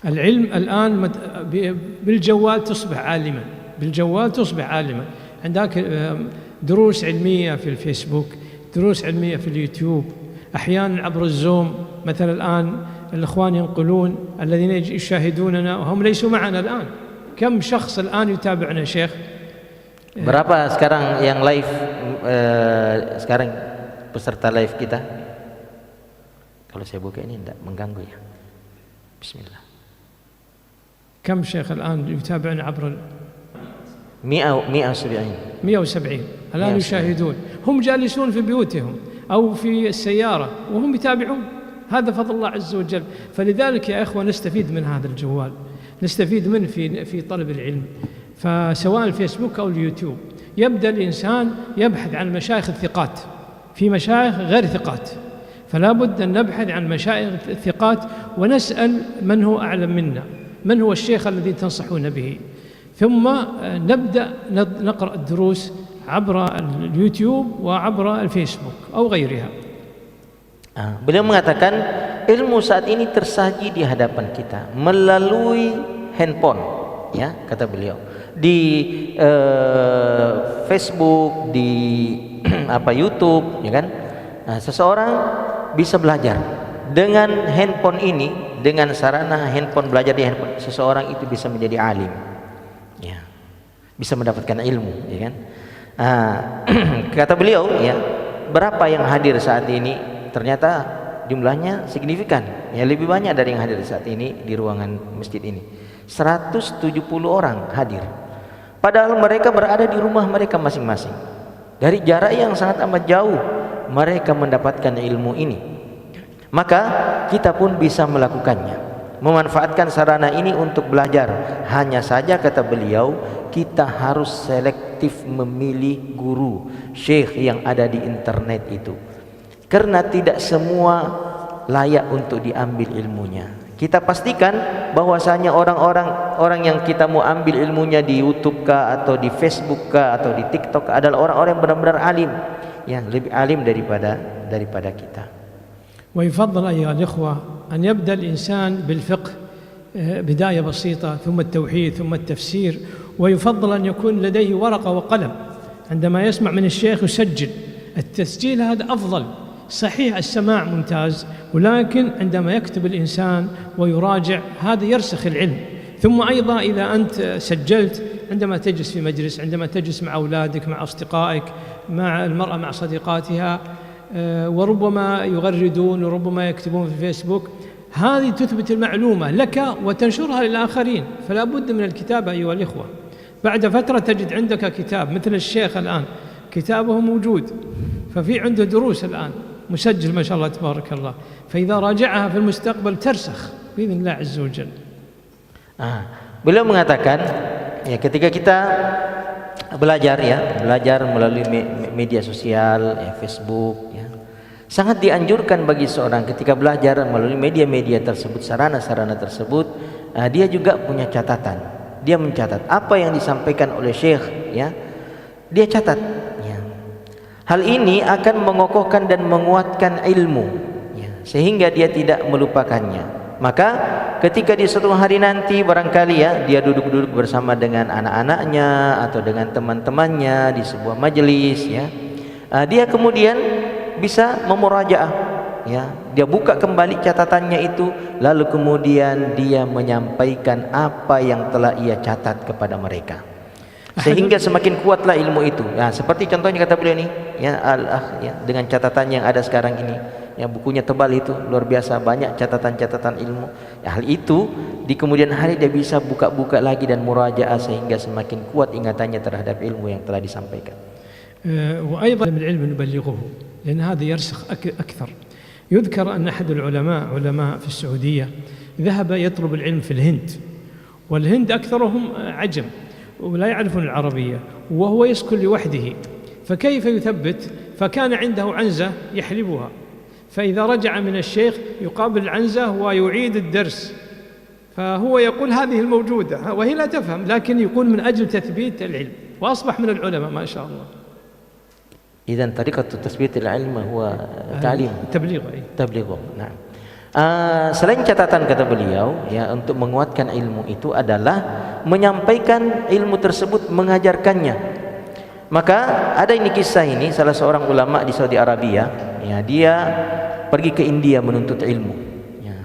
العلم الآن بالجوال تصبح عالما، بالجوال تصبح عالما. عندك دروس علمية في الفيسبوك، دروس علمية في اليوتيوب، أحيانا عبر الزوم. مثلا الآن الإخوان ينقلون الذين يشاهدوننا وهم ليسوا معنا الآن. كم شخص الآن يتابعنا شيخ؟ Berapa sekarang yang live sekarang peserta live kita? Kalau saya buka ini tidak mengganggu, ya? Bismillah. كم شيخ الآن يتابعنا عبر 170 الآن يشاهدون، هم جالسون في بيوتهم أو في السيارة وهم يتابعون. هذا فضل الله عز وجل. فلذلك يا إخوة نستفيد من هذا الجوال، نستفيد منه في طلب العلم. فسواء الفيسبوك أو اليوتيوب، يبدأ الإنسان يبحث عن مشايخ الثقات، في مشايخ غير ثقات، فلا بد أن نبحث عن مشايخ الثقات ونسأل من هو أعلم منا، من هو الشيخ الذي تنصحون به، ثم نبدأ نقرأ الدروس عبر اليوتيوب وعبر الفيسبوك أو غيرها. Beliau mengatakan ilmu saat ini tersaji di hadapan kita melalui handphone, ya, kata beliau, di Facebook, di YouTube, ya kan. Seseorang bisa belajar dengan handphone ini, dengan sarana handphone, belajar di handphone, seseorang itu bisa menjadi alim, ya, bisa mendapatkan ilmu, ya kan. Kata beliau, ya, berapa yang hadir saat ini? Ternyata jumlahnya signifikan, ya, lebih banyak dari yang hadir saat ini di ruangan masjid ini. 170 orang hadir, padahal mereka berada di rumah mereka masing-masing, dari jarak yang sangat amat jauh mereka mendapatkan ilmu ini. Maka kita pun bisa melakukannya, memanfaatkan sarana ini untuk belajar. Hanya saja kata beliau, kita harus selektif memilih guru, syekh yang ada di internet itu, karena tidak semua layak untuk diambil ilmunya. Kita pastikan bahwasanya orang yang kita mau ambil ilmunya di YouTube kah, atau di Facebook kah, atau di TikTok kah, adalah orang-orang yang benar-benar alim, yang lebih alim daripada kita. ويفضل أيها الإخوة أن يبدأ الإنسان بالفقه بداية بسيطة، ثم التوحيد، ثم التفسير، ويفضل أن يكون لديه ورقة وقلم عندما يسمع من الشيخ يسجل. التسجيل هذا أفضل. صحيح السماع ممتاز، ولكن عندما يكتب الإنسان ويراجع هذا يرسخ العلم. ثم أيضا إذا أنت سجلت عندما تجلس في مجلس، عندما تجلس مع أولادك، مع أصدقائك، مع المرأة مع صديقاتها، وربما يغردون وربما يكتبون في الفيسبوك، هذه تثبت المعلومة لك وتنشرها للآخرين. فلا بد من الكتابة أيها الإخوة. بعد فترة تجد عندك كتاب مثل الشيخ الآن كتابه موجود، ففي عنده دروس الآن مسجل ما شاء الله تبارك الله، فإذا راجعها في المستقبل ترسخ بإذن الله عز وجل. Beliau mengatakan, ya, ketika kita belajar melalui media sosial, ya, Facebook, ya, sangat dianjurkan bagi seorang ketika belajar melalui media-media tersebut, sarana-sarana tersebut, dia juga punya catatan. Dia mencatat apa yang disampaikan oleh syekh, ya, dia catat. Ya. Hal ini akan mengokohkan dan menguatkan ilmu, ya, sehingga dia tidak melupakannya. Maka ketika di suatu hari nanti barangkali, ya, dia duduk-duduk bersama dengan anak-anaknya atau dengan teman-temannya di sebuah majelis, ya, dia kemudian bisa memurajaah, ya, dia buka kembali catatannya itu, lalu kemudian dia menyampaikan apa yang telah ia catat kepada mereka, sehingga semakin kuatlah ilmu itu. Nah, seperti contohnya kata beliau ini, ya, ya, dengan catatan yang ada sekarang ini, ya, bukunya tebal itu luar biasa, banyak catatan-catatan ilmu. Ya, hal itu di kemudian hari dia bisa buka-buka lagi dan murajaah sehingga semakin kuat ingatannya terhadap ilmu yang telah disampaikan. وأيضا من العلم نبلغه لأن هذا يرسخ أكثر. يذكر أن أحد علماء في السعودية ذهب يطلب العلم في الهند، والهند أكثرهم عجم ولا يعرفون العربية، وهو يسكن لوحده، فكيف يثبت؟ فكان عنده عنزة يحلبها، فإذا رجع من الشيخ يقابل العنزة ويعيد الدرس، فهو يقول هذه الموجودة وهي لا تفهم، لكن يقول من أجل تثبيت العلم، وأصبح من العلماء ما شاء الله. إذن طريقة تثبيت العلم هو تبليغ. Nah, selain catatan kata beliau, ya, untuk menguatkan ilmu itu adalah menyampaikan ilmu tersebut, mengajarkannya. Maka ada ini kisah ini, salah seorang ulama di Saudi Arabia, ya, dia pergi ke India menuntut ilmu, ya.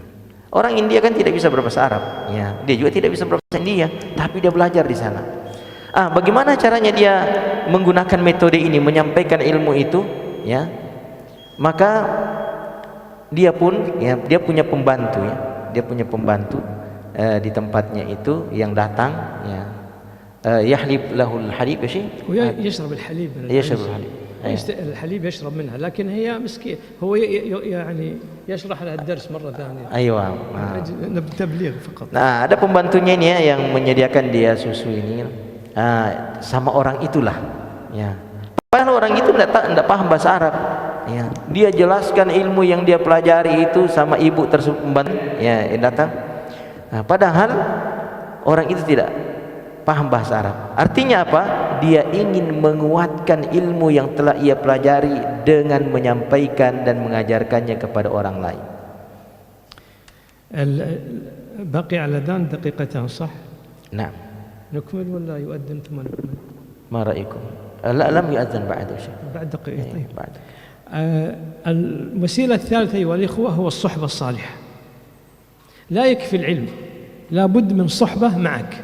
Orang India kan tidak bisa berbahasa Arab, ya, dia juga tidak bisa berbahasa India, tapi dia belajar di sana. Bagaimana caranya dia menggunakan metode ini menyampaikan ilmu itu, ya? Maka dia pun, ya, dia punya pembantu, ya, dia punya pembantu di tempatnya itu yang datang, ya, يحلب له الحليب يا شيء ويشرب الحليب الحليب يشرب منها، لكن هي مسكين هو يعني يشرح لها الدرس مرة ثانية. أيوة. تبليغ فقط. Nah, ada pembantunya ini, ya, yang menyediakan dia susu ini, sama orang itulah, ya. Padahal orang itu tidak paham bahasa Arab, ya. Dia jelaskan ilmu yang dia pelajari itu sama ibu tersebut, pembantu, ya, yang datang. Nah, padahal orang itu tidak paham bahasa Arab. Artinya apa? Dia ingin menguatkan ilmu yang telah ia pelajari dengan menyampaikan dan mengajarkannya kepada orang lain. بقي على الأذان دقيقتان صح؟ نعم. نكمل ولا يؤذن ثم نكمل؟ ما رأيكم؟ لا، لم يؤذن بعد شيء. بعد دقيقة. طيب. بعد. الوسيلة الثالثة أيها الإخوة هو الصحبة الصالحة. لا يكفي العلم، لا بد من صحبة معك،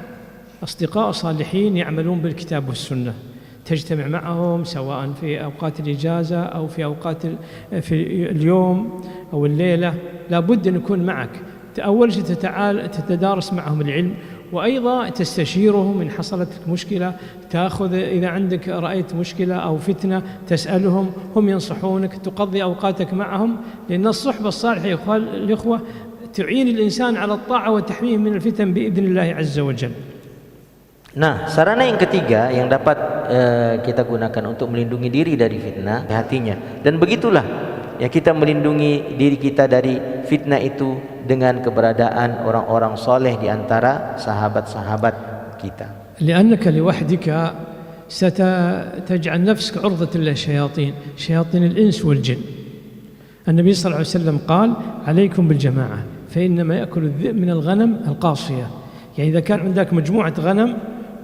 أصدقاء صالحين يعملون بالكتاب والسنة، تجتمع معهم سواء في أوقات الإجازة أو في أوقات في اليوم أو الليلة، لا بد أن يكون معك. أول شيء تتدارس معهم العلم، وأيضا تستشيرهم إن حصلت لك مشكلة، تأخذ إذا عندك رأيت مشكلة أو فتنة تسألهم، هم ينصحونك، تقضي أوقاتك معهم، لأن الصحبة الصالحة يا الإخوة تعين الإنسان على الطاعة وتحميه من الفتن بإذن الله عز وجل. Nah, sarana yang ketiga yang dapat kita gunakan untuk melindungi diri dari fitnah hatinya, dan begitulah, ya, kita melindungi diri kita dari fitnah itu dengan keberadaan orang-orang soleh di antara sahabat-sahabat kita. لأنك لوحدك ستجعل نفسك عرضة للشياطين، شياطين الإنس والجن. النبي صلى الله عليه وسلم قال عليكم بالجماعة فإنما يأكل الذئب من الغنم القاصية. يعني إذا كان عندك مجموعة غنم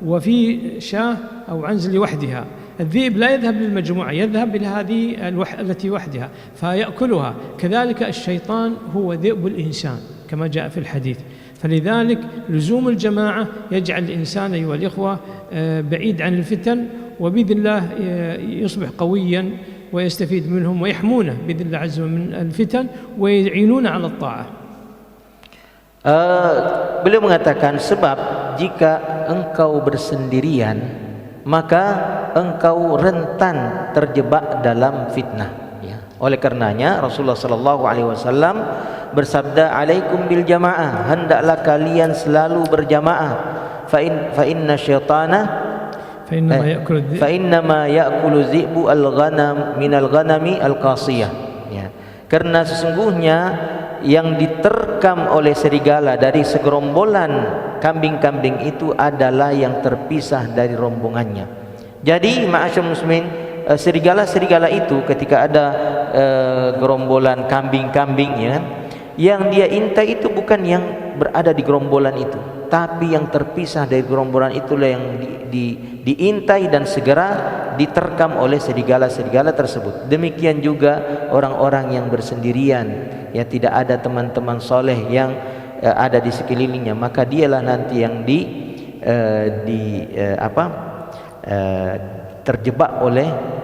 وفي شاة أو عنز لوحدها، الذئب لا يذهب للمجموعة، يذهب إلى هذه التي وحدها فيأكلها. كذلك الشيطان هو ذئب الإنسان كما جاء في الحديث. فلذلك لزوم الجماعة يجعل الإنسان أيها الإخوة بعيد عن الفتن، وبإذن الله يصبح قويا ويستفيد منهم ويحمونه بإذن الله عز وجل من الفتن ويعينون على الطاعة. Beliau mengatakan sebab jika engkau bersendirian maka engkau rentan terjebak dalam fitnah, ya. Oleh karenanya Rasulullah sallallahu alaihi wasallam bersabda, alaikum bil jamaah, hendaklah kalian selalu berjamaah. Fa inna syaitana fa innama ya'kulu dhi'bu al-ghanam minal ghanami al-qasiyah, ya. Karena sesungguhnya yang diterkam oleh serigala dari segerombolan kambing-kambing itu adalah yang terpisah dari rombongannya. Jadi ma'asyarul muslimin, serigala-serigala itu ketika ada gerombolan kambing-kambing, ya, yang dia intai itu bukan yang berada di gerombolan itu, tapi yang terpisah dari gerombolan itulah yang diintai dan segera diterkam oleh serigala-serigala tersebut. Demikian juga orang-orang yang bersendirian, ya, tidak ada teman-teman soleh yang ada di sekelilingnya, maka dialah nanti yang terjebak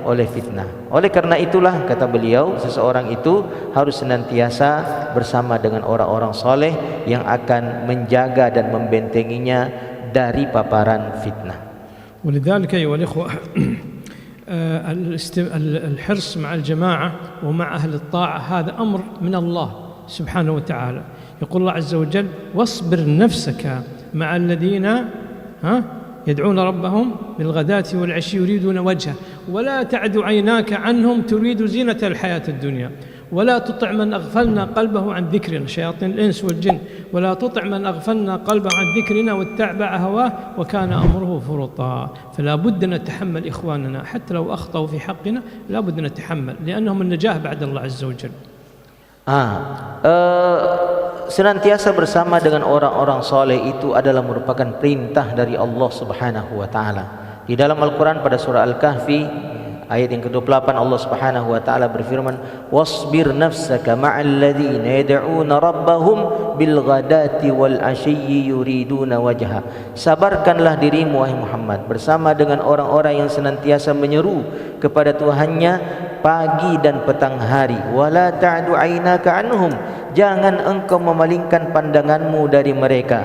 oleh fitnah. Oleh karena itulah kata beliau, seseorang itu harus senantiasa bersama dengan orang-orang soleh yang akan menjaga dan membentenginya dari paparan fitnah. ولذلك أيها الإخوة الحرص مع الجماعة ومع أهل الطاعة هذا أمر من الله سبحانه وتعالى. يقول الله عز وجل واصبر نفسك مع الذين يدعون ربهم بالغداة والعشي يريدون وجهه ولا تعد عيناك عنهم تريد زينة الحياة الدنيا ولا تطع من أغفلنا قلبه عن ذكرنا شياطين الإنس والجن ولا تطع من أغفلنا قلبه عن ذكرنا واتبع هواه وكان أمره فرطا. فلا بد نتحمل إخواننا حتى لو أخطأوا في حقنا، لا بد نتحمل لأنهم النجاة بعد الله عز وجل. Senantiasa bersama dengan orang-orang soleh itu adalah merupakan perintah dari Allah Subhanahu wa taala. Di dalam Al-Qur'an pada surah Al-Kahfi ayat yang ke-28 Allah Subhanahu wa taala berfirman, "Wasbir nafsaka ma'al ladzina yad'una rabbahum bil ghadati wal 'ashyi yuriduna wajha." Sabarkanlah dirimu wahai Muhammad bersama dengan orang-orang yang senantiasa menyeru kepada Tuhannya pagi dan petang hari. Wala ta'du 'ainaka anhum, jangan engkau memalingkan pandanganmu dari mereka.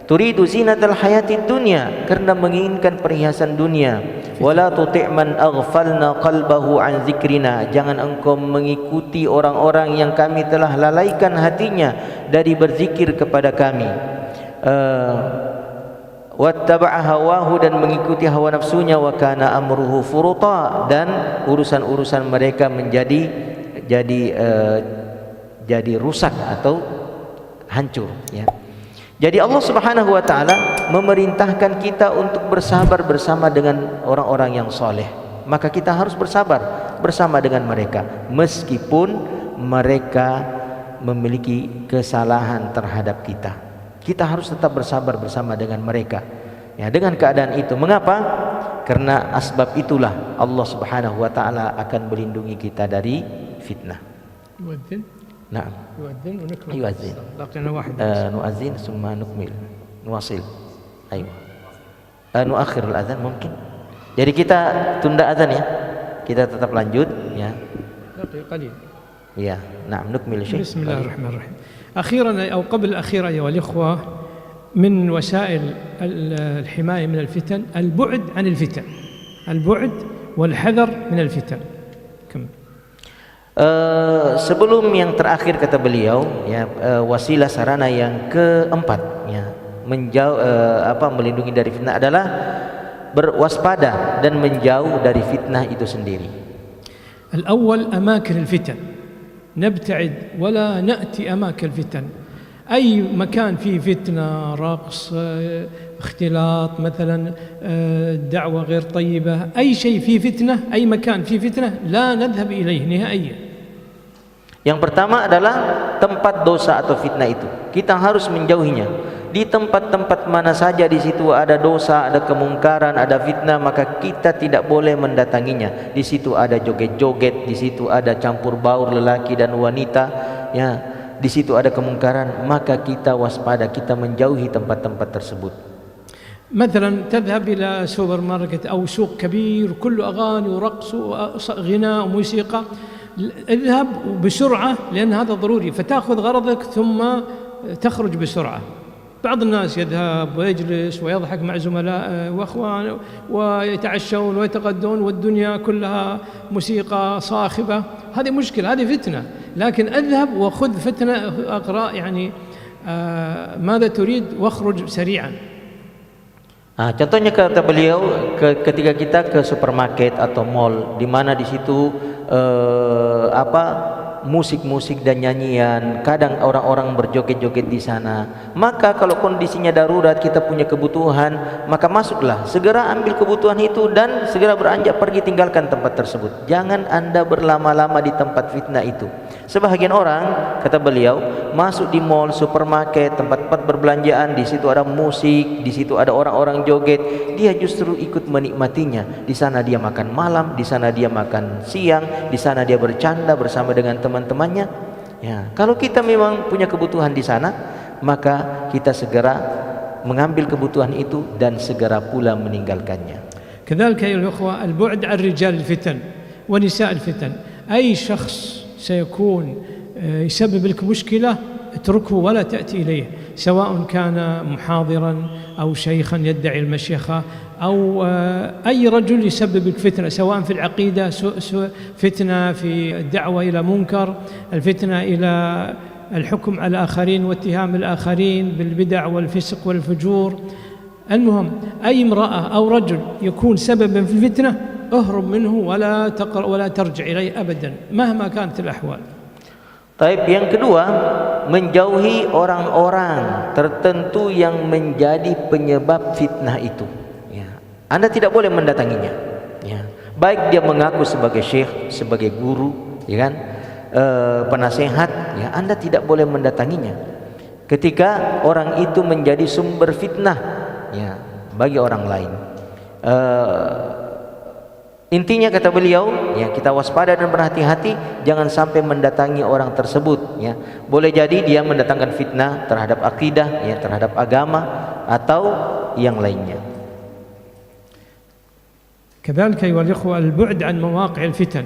Turidu zinatal hayatid dunya, karena menginginkan perhiasan dunia. Wala tuti' man aghfalna qalbahu an zikrina, jangan engkau mengikuti orang-orang yang kami telah lalaikan hatinya dari berzikir kepada kami. Wattaba'a hawahu, dan mengikuti hawa nafsunya. Wa kana amruhu furuta, dan urusan-urusan mereka jadi rusak atau hancur, ya. Jadi Allah Subhanahu wa taala memerintahkan kita untuk bersabar bersama dengan orang-orang yang soleh. Maka kita harus bersabar bersama dengan mereka meskipun mereka memiliki kesalahan terhadap kita. Kita harus tetap bersabar bersama dengan mereka, ya, dengan keadaan itu. Mengapa? Karena asbab itulah Allah Subhanahu wa taala akan melindungi kita dari fitnah. Nah, yuadzin. Nuadzin summa nukmil. Nuwasil. Ayo. Nuakhir al-adzan mungkin. Jadi kita tunda azan, ya. Kita tetap lanjut, ya. Ya, na'am nukmil syekh. Bismillahirrahmanirrahim. أخيرا أو قبل الأخير أيها الإخوة من وسائل الحماية من الفتن البعد عن الفتن، البعد والحذر من الفتن. Sebelum yang terakhir kata beliau, ya, wasilah sarana yang keempat, ya, melindungi dari fitnah adalah berwaspada dan menjauh dari fitnah itu sendiri. الأول أماكن الفتن نبتعد ولا نأتي أماكن الفتن. أي مكان فيه فتنة، رقص، اختلاط مثلا، دعوة غير طيبة، أي شيء فيه فتنة، أي مكان فيه فتنة لا نذهب إليه نهائيا. Yang pertama adalah tempat dosa atau fitnah itu. Kita harus menjauhinya. Di tempat-tempat mana saja di situ ada dosa, ada kemungkaran, ada fitnah, maka kita tidak boleh mendatanginya. Di situ ada joget-joget, di situ ada campur baur lelaki dan wanita, ya. Di situ ada kemungkaran, maka kita waspada, kita menjauhi tempat-tempat tersebut. مثلا تذهب إلى سوبر ماركت أو سوق كبير كله أغاني ورقص وغناء وموسيقى، اذهب بسرعة لأن هذا ضروري فتأخذ غرضك ثم تخرج بسرعة. بعض الناس يذهب ويجلس ويضحك مع زملائه وأخوانه ويتعشون ويتغدون والدنيا كلها موسيقى صاخبة، هذه مشكلة، هذه فتنة. لكن أذهب وخذ فتنة، أقرأ يعني ماذا تريد واخرج سريعا. Contohnya kata beliau, ketika kita ke supermarket atau mall, di mana di situ musik-musik dan nyanyian, kadang orang-orang berjoget-joget di sana. Maka kalau kondisinya darurat, kita punya kebutuhan, maka masuklah, segera ambil kebutuhan itu dan segera beranjak pergi, tinggalkan tempat tersebut. Jangan Anda berlama-lama di tempat fitnah itu. Sebahagian orang, kata beliau, masuk di mall, supermarket, tempat-tempat berbelanjaan, di situ ada musik, di situ ada orang-orang joget, dia justru ikut menikmatinya. Di sana dia makan malam, di sana dia makan siang, di sana dia bercanda bersama dengan teman-temannya. Ya, kalau kita memang punya kebutuhan di sana, maka kita segera mengambil kebutuhan itu dan segera pula meninggalkannya. كذلك أيها الأخوة البعد عن رجال الفتن ونساء الفتن. أي شخص سيكون يسبب لك مشكلة اتركه ولا تأتي إليه، سواء كان محاضرا أو شيخا يدعي المشيخة أو أي رجل يسبب لك فتنة، سواء في العقيدة، فتنة في الدعوة إلى منكر، الفتنة إلى الحكم على الآخرين واتهام الآخرين بالبدع والفسق والفجور. المهم أي امرأة أو رجل يكون سببا في الفتنة اهرب منه ولا تقرأ ولا ترجع إليه أبدا مهما كانت الأحوال. Taib, yang kedua, menjauhi orang-orang tertentu yang menjadi penyebab fitnah itu. Ya. Anda tidak boleh mendatanginya. Ya. Baik dia mengaku sebagai syekh, sebagai guru, ya kan, penasehat, ya, Anda tidak boleh mendatanginya. Ketika orang itu menjadi sumber fitnah, ya, bagi orang lain. Intinya kata beliau, ya, kita waspada dan berhati-hati, jangan sampai mendatangi orang tersebut. Ya, boleh jadi dia mendatangkan fitnah terhadap akidah, ya, terhadap agama atau yang lainnya. كذلك أيها الأخوة البعد عن مواقع الفتن.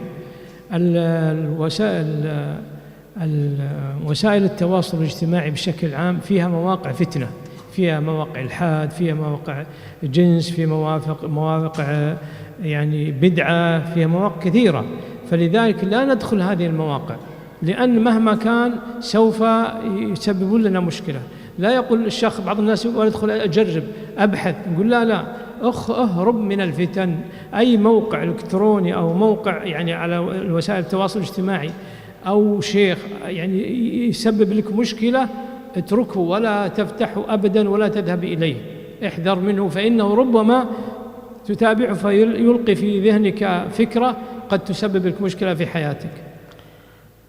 وسائل التواصل الاجتماعي بشكل عام فيها مواقع فتنة، فيها مواقع الحاد، فيها مواقع جنس، في مواقع يعني بدعة، فيها مواقع كثيرة. فلذلك لا ندخل هذه المواقع، لأن مهما كان سوف يسببون لنا مشكلة. لا يقول الشيخ، بعض الناس يقول أدخل أجرب أبحث، نقول لا اهرب من الفتن. أي موقع إلكتروني أو موقع يعني على وسائل التواصل الاجتماعي أو شيخ يعني يسبب لك مشكلة اتركه ولا تفتحه أبدا ولا تذهب إليه، احذر منه، فإنه ربما تتابعه فيلقي في ذهنك فكرة قد تسبب لك مشكلة في حياتك.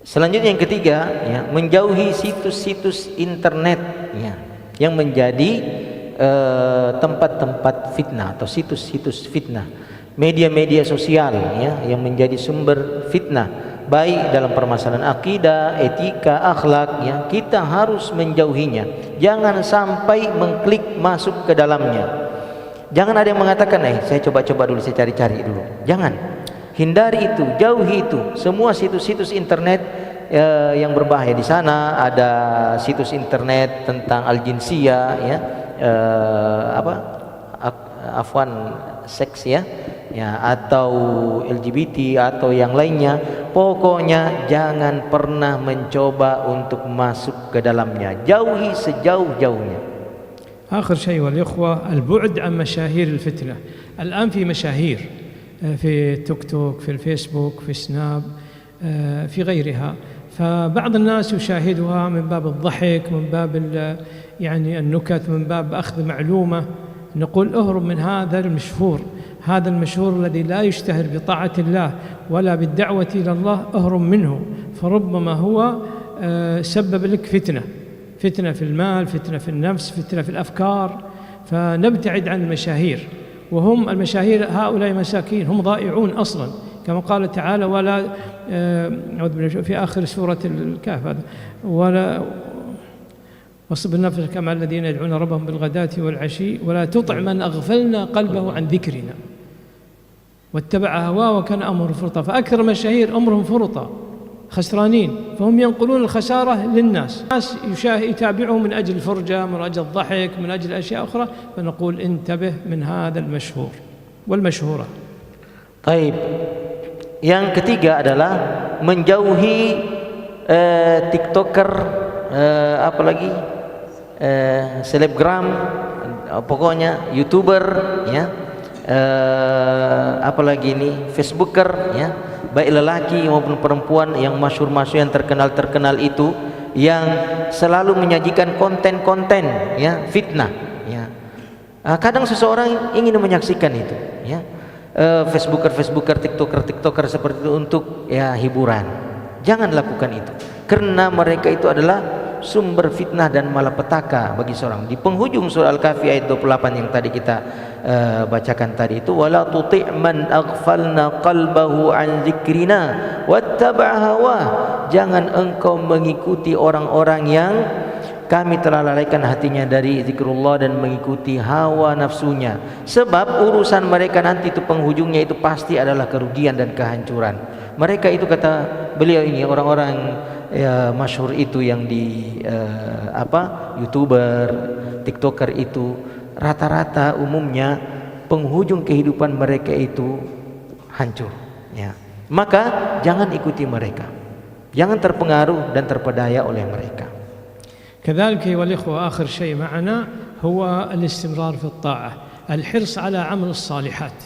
Selanjutnya yang ketiga, ya, menjauhi situs-situs internet, ya, yang menjadi tempat-tempat fitnah atau situs-situs fitnah, media-media sosial, ya, yang menjadi sumber fitnah, baik dalam permasalahan akidah, etika, akhlak, ya, kita harus menjauhinya. Jangan sampai mengklik masuk ke dalamnya. Jangan ada yang mengatakan, saya coba-coba dulu, saya cari-cari dulu. Jangan, hindari itu, jauhi itu. Semua situs-situs internet yang berbahaya. Di sana ada situs internet tentang al-jinsiyah, ya, afwan, seks, ya, atau LGBT atau yang lainnya. Pokoknya jangan pernah mencoba untuk masuk ke dalamnya. Jauhi sejauh-jauhnya. آخر شيء والإخوة البعد عن مشاهير الفتنة. الآن في مشاهير في توك توك، في الفيسبوك، في سناب، في غيرها، فبعض الناس يشاهدها من باب الضحك، من باب يعني النكت، من باب أخذ معلومة. نقول اهرب من هذا المشهور، هذا المشهور الذي لا يشتهر بطاعة الله ولا بالدعوة إلى الله أهرم منه، فربما هو سبب لك فتنة في المال، فتنة في النفس، فتنة في الأفكار. فنبتعد عن المشاهير، وهم المشاهير هؤلاء مساكين، هم ضائعون أصلا، كما قال تعالى ولا في آخر سورة الكهف هذا ولا واصبر نفسك مع الذين يدعون ربهم بالغداة والعشي ولا تطع من أغفلنا قلبه عن ذكرنا واتبع هواه وكان أمره فرطا. فأكثر المشاهير أمرهم فرطا خسرانين، فهم ينقلون الخسارة للناس. الناس يتابعهم من أجل الفرجة، من أجل الضحك، من أجل أشياء أخرى. فنقول انتبه من هذا المشهور والمشهورة. Taib. Yang ketiga adalah menjauhi TikToker, apalagi selebgram, pokoknya YouTuber, ya, apalagi ini Facebooker, ya, baik lelaki maupun perempuan yang masyhur-masyhur yang terkenal itu, yang selalu menyajikan konten-konten, ya, fitnah, ya. Kadang seseorang ingin menyaksikan itu, ya, Facebooker, TikToker seperti itu untuk, ya, hiburan. Jangan lakukan itu, karena mereka itu adalah sumber fitnah dan malapetaka bagi seorang. Di penghujung surah Al-Kahfi ayat 28 yang tadi kita bacakan tadi itu, wala tuti' man aghfalna qalbahu an dzikrina wattaba'a hawa. Jangan engkau mengikuti orang-orang yang kami telah lalaikan hatinya dari zikrullah dan mengikuti hawa nafsunya, sebab urusan mereka nanti itu penghujungnya itu pasti adalah kerugian dan kehancuran. Mereka itu, kata beliau ini, orang-orang, ya, masyhur itu yang di YouTuber, TikToker itu rata-rata umumnya penghujung kehidupan mereka itu hancur, ya. Maka jangan ikuti mereka, jangan terpengaruh dan terpedaya oleh mereka. كذلك أيها الإخوة آخر شيء معنا هو الاستمرار في الطاعة، الحرص على عمل الصالحات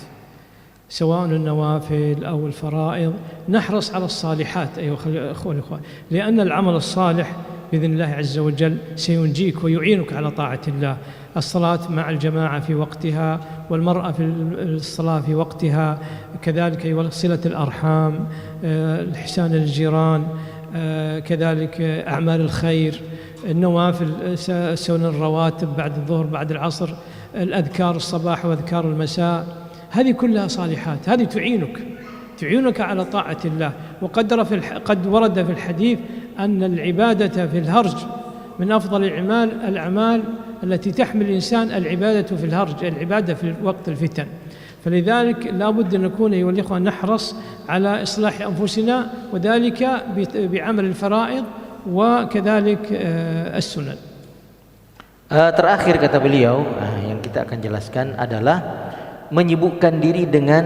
سواء النوافل أو الفرائض. نحرص على الصالحات أيها الإخوة، لأن العمل الصالح بإذن الله عز وجل سينجيك ويعينك على طاعة الله. الصلاة مع الجماعة في وقتها، والمرأة في الصلاة في وقتها، كذلك صلة الأرحام، الإحسان للجيران، كذلك أعمال الخير، النوافل، سنن الرواتب بعد الظهر بعد العصر، الأذكار الصباح وأذكار المساء، هذه كلها صالحات، هذه تعينك على طاعة الله. قد ورد في الحديث أن العبادة في الهرج من أفضل الأعمال التي تحمل الإنسان العبادة في الهرج، العبادة في وقت الفتن. فلذلك لا بد أن نكون أيها الإخوة نحرص على إصلاح أنفسنا، وذلك بعمل الفرائض وكذلك السنن. Terakhir kata beliau, yang kita akan jelaskan adalah menyibukkan diri dengan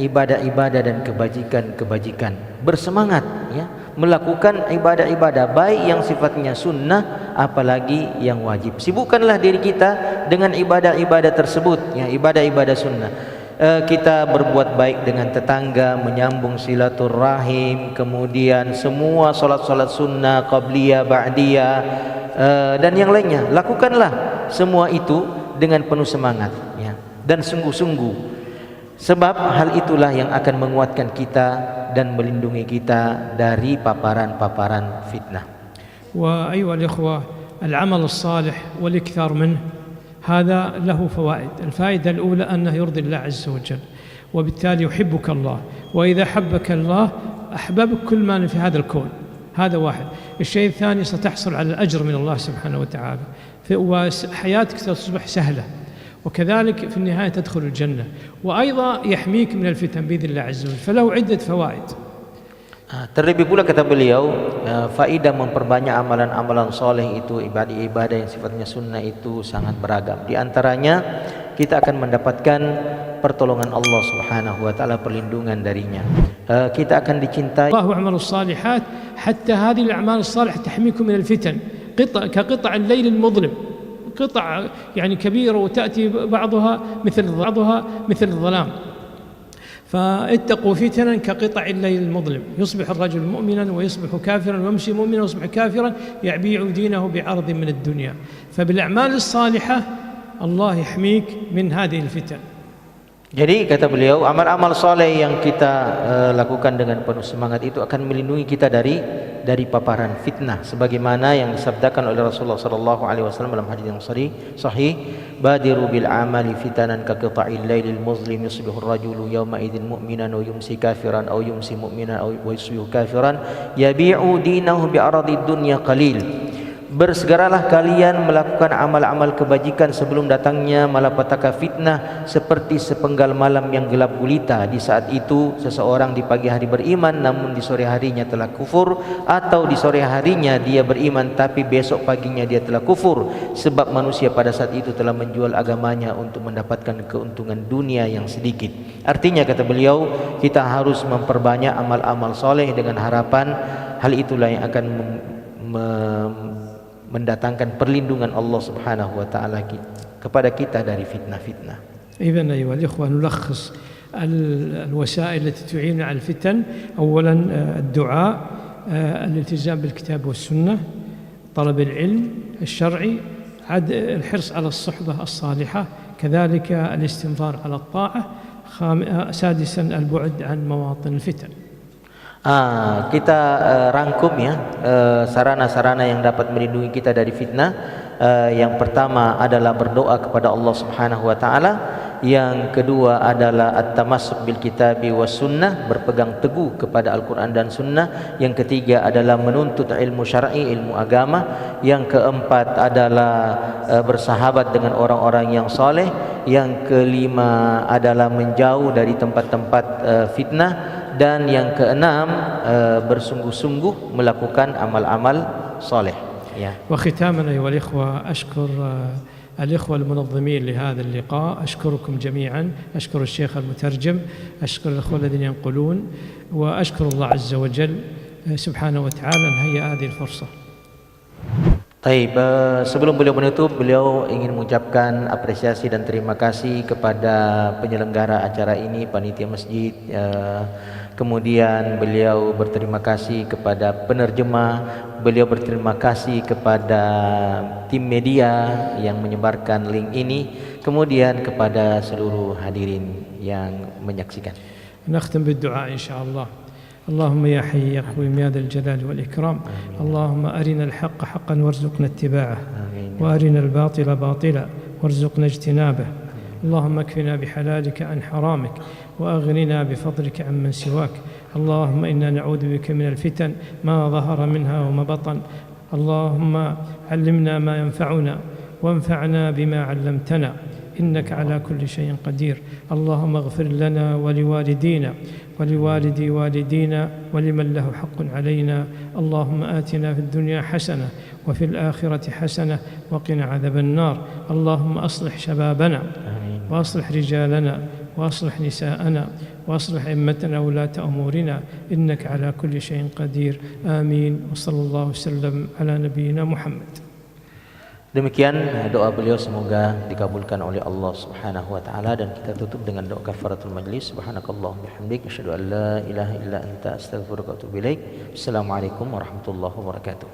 ibadah-ibadah dan kebajikan-kebajikan. Bersemangat, ya, melakukan ibadah-ibadah baik yang sifatnya sunnah apalagi yang wajib. Sibukkanlah diri kita dengan ibadah-ibadah tersebut, ya, ibadah-ibadah sunnah. Kita berbuat baik dengan tetangga, menyambung silaturahim, kemudian semua salat-salat sunnah, qabliyah, ba'diyah, dan yang lainnya. Lakukanlah semua itu dengan penuh semangat, ya, dan sungguh-sungguh, sebab hal itulah yang akan menguatkan kita dan melindungi kita dari paparan-paparan fitnah. Wa ayyuhal ikhwah, al-amal as-salih wal ikthar minhu هذا له فوائد. الفائدة الأولى أنه يرضي الله عز وجل، وبالتالي يحبك الله، وإذا حبك الله أحببك كل ما في هذا الكون. هذا واحد. الشيء الثاني ستحصل على الأجر من الله سبحانه وتعالى، وحياتك تصبح سهلة، وكذلك في النهاية تدخل الجنة، وأيضا يحميك من الفتن بإذن الله عز وجل. فله عدة فوائد. Terlebih pula kata beliau, faidah memperbanyak amalan-amalan soleh itu, ibadah-ibadah yang sifatnya sunnah itu sangat beragam. Di antaranya kita akan mendapatkan pertolongan Allah Subhanahu wa taala, perlindungan darinya. Kita akan dicintai. Allahu a'malus salihat hatta hadhihi al-a'mal as-salihah tahmikum min al-fitan. كقطع الليل المظلم، قطع يعني كبيرة وتأتي بعضها مثل الظلام. فاتقوا فتنا كقطع الليل المظلم، يصبح الرجل مؤمنا ويصبح كافرا، ويمشي مؤمنا ويصبح كافرا، يبيع دينه بعرض من الدنيا. فبالأعمال الصالحة الله يحميك من هذه الفتن. Jadi kata beliau, amal-amal soleh yang kita lakukan dengan penuh semangat itu akan melindungi kita dari paparan fitnah, sebagaimana yang disabdakan oleh Rasulullah sallallahu alaihi wasallam dalam hadis yang sahih, badiru bil amali fitanan ka qita'il lailil muzlim yusbihu ar-rajulu yawma idzin mu'minan wa yumsi kafiran aw yumsi mu'minan aw yusbihu kafiran yabi'u dinahu bi aradid dunya qalil. Bersegeralah kalian melakukan amal-amal kebajikan sebelum datangnya malapetaka fitnah seperti sepenggal malam yang gelap gulita. Di saat itu seseorang di pagi hari beriman namun di sore harinya telah kufur, atau di sore harinya dia beriman tapi besok paginya dia telah kufur, sebab manusia pada saat itu telah menjual agamanya untuk mendapatkan keuntungan dunia yang sedikit. Artinya kata beliau, kita harus memperbanyak amal-amal soleh dengan harapan hal itulah yang akan mendatangkan perlindungan Allah Subhanahu wa taala kepada kita dari fitnah-fitnah. إذن أيها الإخوة نلخص الوسائل التي تعين على الفتن. أولا الدعاء، الالتزام بالكتاب والسنة، طلب العلم الشرعي، الحرص على الصحبة الصالحة، كذلك الاستمرار على الطاعة، سادسا البعد عن مواطن الفتن. Kita rangkum ya sarana-sarana yang dapat melindungi kita dari fitnah. Yang pertama adalah berdoa kepada Allah Subhanahu wa taala. Yang kedua adalah at-tamassuk bil kitabi was sunnah, berpegang teguh kepada Al-Qur'an dan sunnah. Yang ketiga adalah menuntut ilmu syar'i, ilmu agama. Yang keempat adalah bersahabat dengan orang-orang yang soleh. Yang kelima adalah menjauh dari tempat-tempat fitnah. Dan yang keenam bersungguh-sungguh melakukan amal-amal soleh. Ya. وختاما أيها الإخوة أشكر الإخوة المنظمين لهذا اللقاء، أشكركم جميعا، أشكر الشيخ المترجم، أشكر الأخوة الذين ينقلون، وأشكر الله عز وجل سبحانه وتعالى أن هيأ هذه الفرصة. Taib, sebelum beliau menutup, beliau ingin mengucapkan apresiasi dan terima kasih kepada penyelenggara acara ini, panitia masjid. Kemudian beliau berterima kasih kepada penerjemah, beliau berterima kasih kepada tim media yang menyebarkan link ini, kemudian kepada seluruh hadirin yang menyaksikan. نختم بالدعاء إن شاء الله. اللهم يا حي يا قوي يا ذا الجلال والإكرام، اللهم أرنا الحق حقا وارزقنا اتباعه، وأرنا الباطل باطلا وارزقنا اجتنابه. اللهم اكفنا بحلالك عن حرامك، وأغننا بفضلك عمن سواك. اللهم إنا نعوذ بك من الفتن ما ظهر منها وما بطن. اللهم علمنا ما ينفعنا وانفعنا بما علمتنا، إنك على كل شيء قدير. اللهم اغفر لنا ولوالدينا ولوالدي والدينا ولمن له حق علينا. اللهم آتنا في الدنيا حسنة وفي الآخرة حسنة وقنا عذاب النار. اللهم أصلح شبابنا وأصلح رجالنا وأصلح نساءنا وأصلح أئمتنا ولاة أمورنا، إنك على كل شيء قدير. آمين. وصلى الله وسلم على نبينا محمد. Demikian doa beliau, semoga dikabulkan oleh Allah Subhanahu wa taala, dan kita tutup dengan doa kafaratul majlis. Subhanakallahumma bihamdik asyhadu an la ilaha illa anta astaghfiruka wa atubu ilaik. Assalamualaikum warahmatullahi wabarakatuh.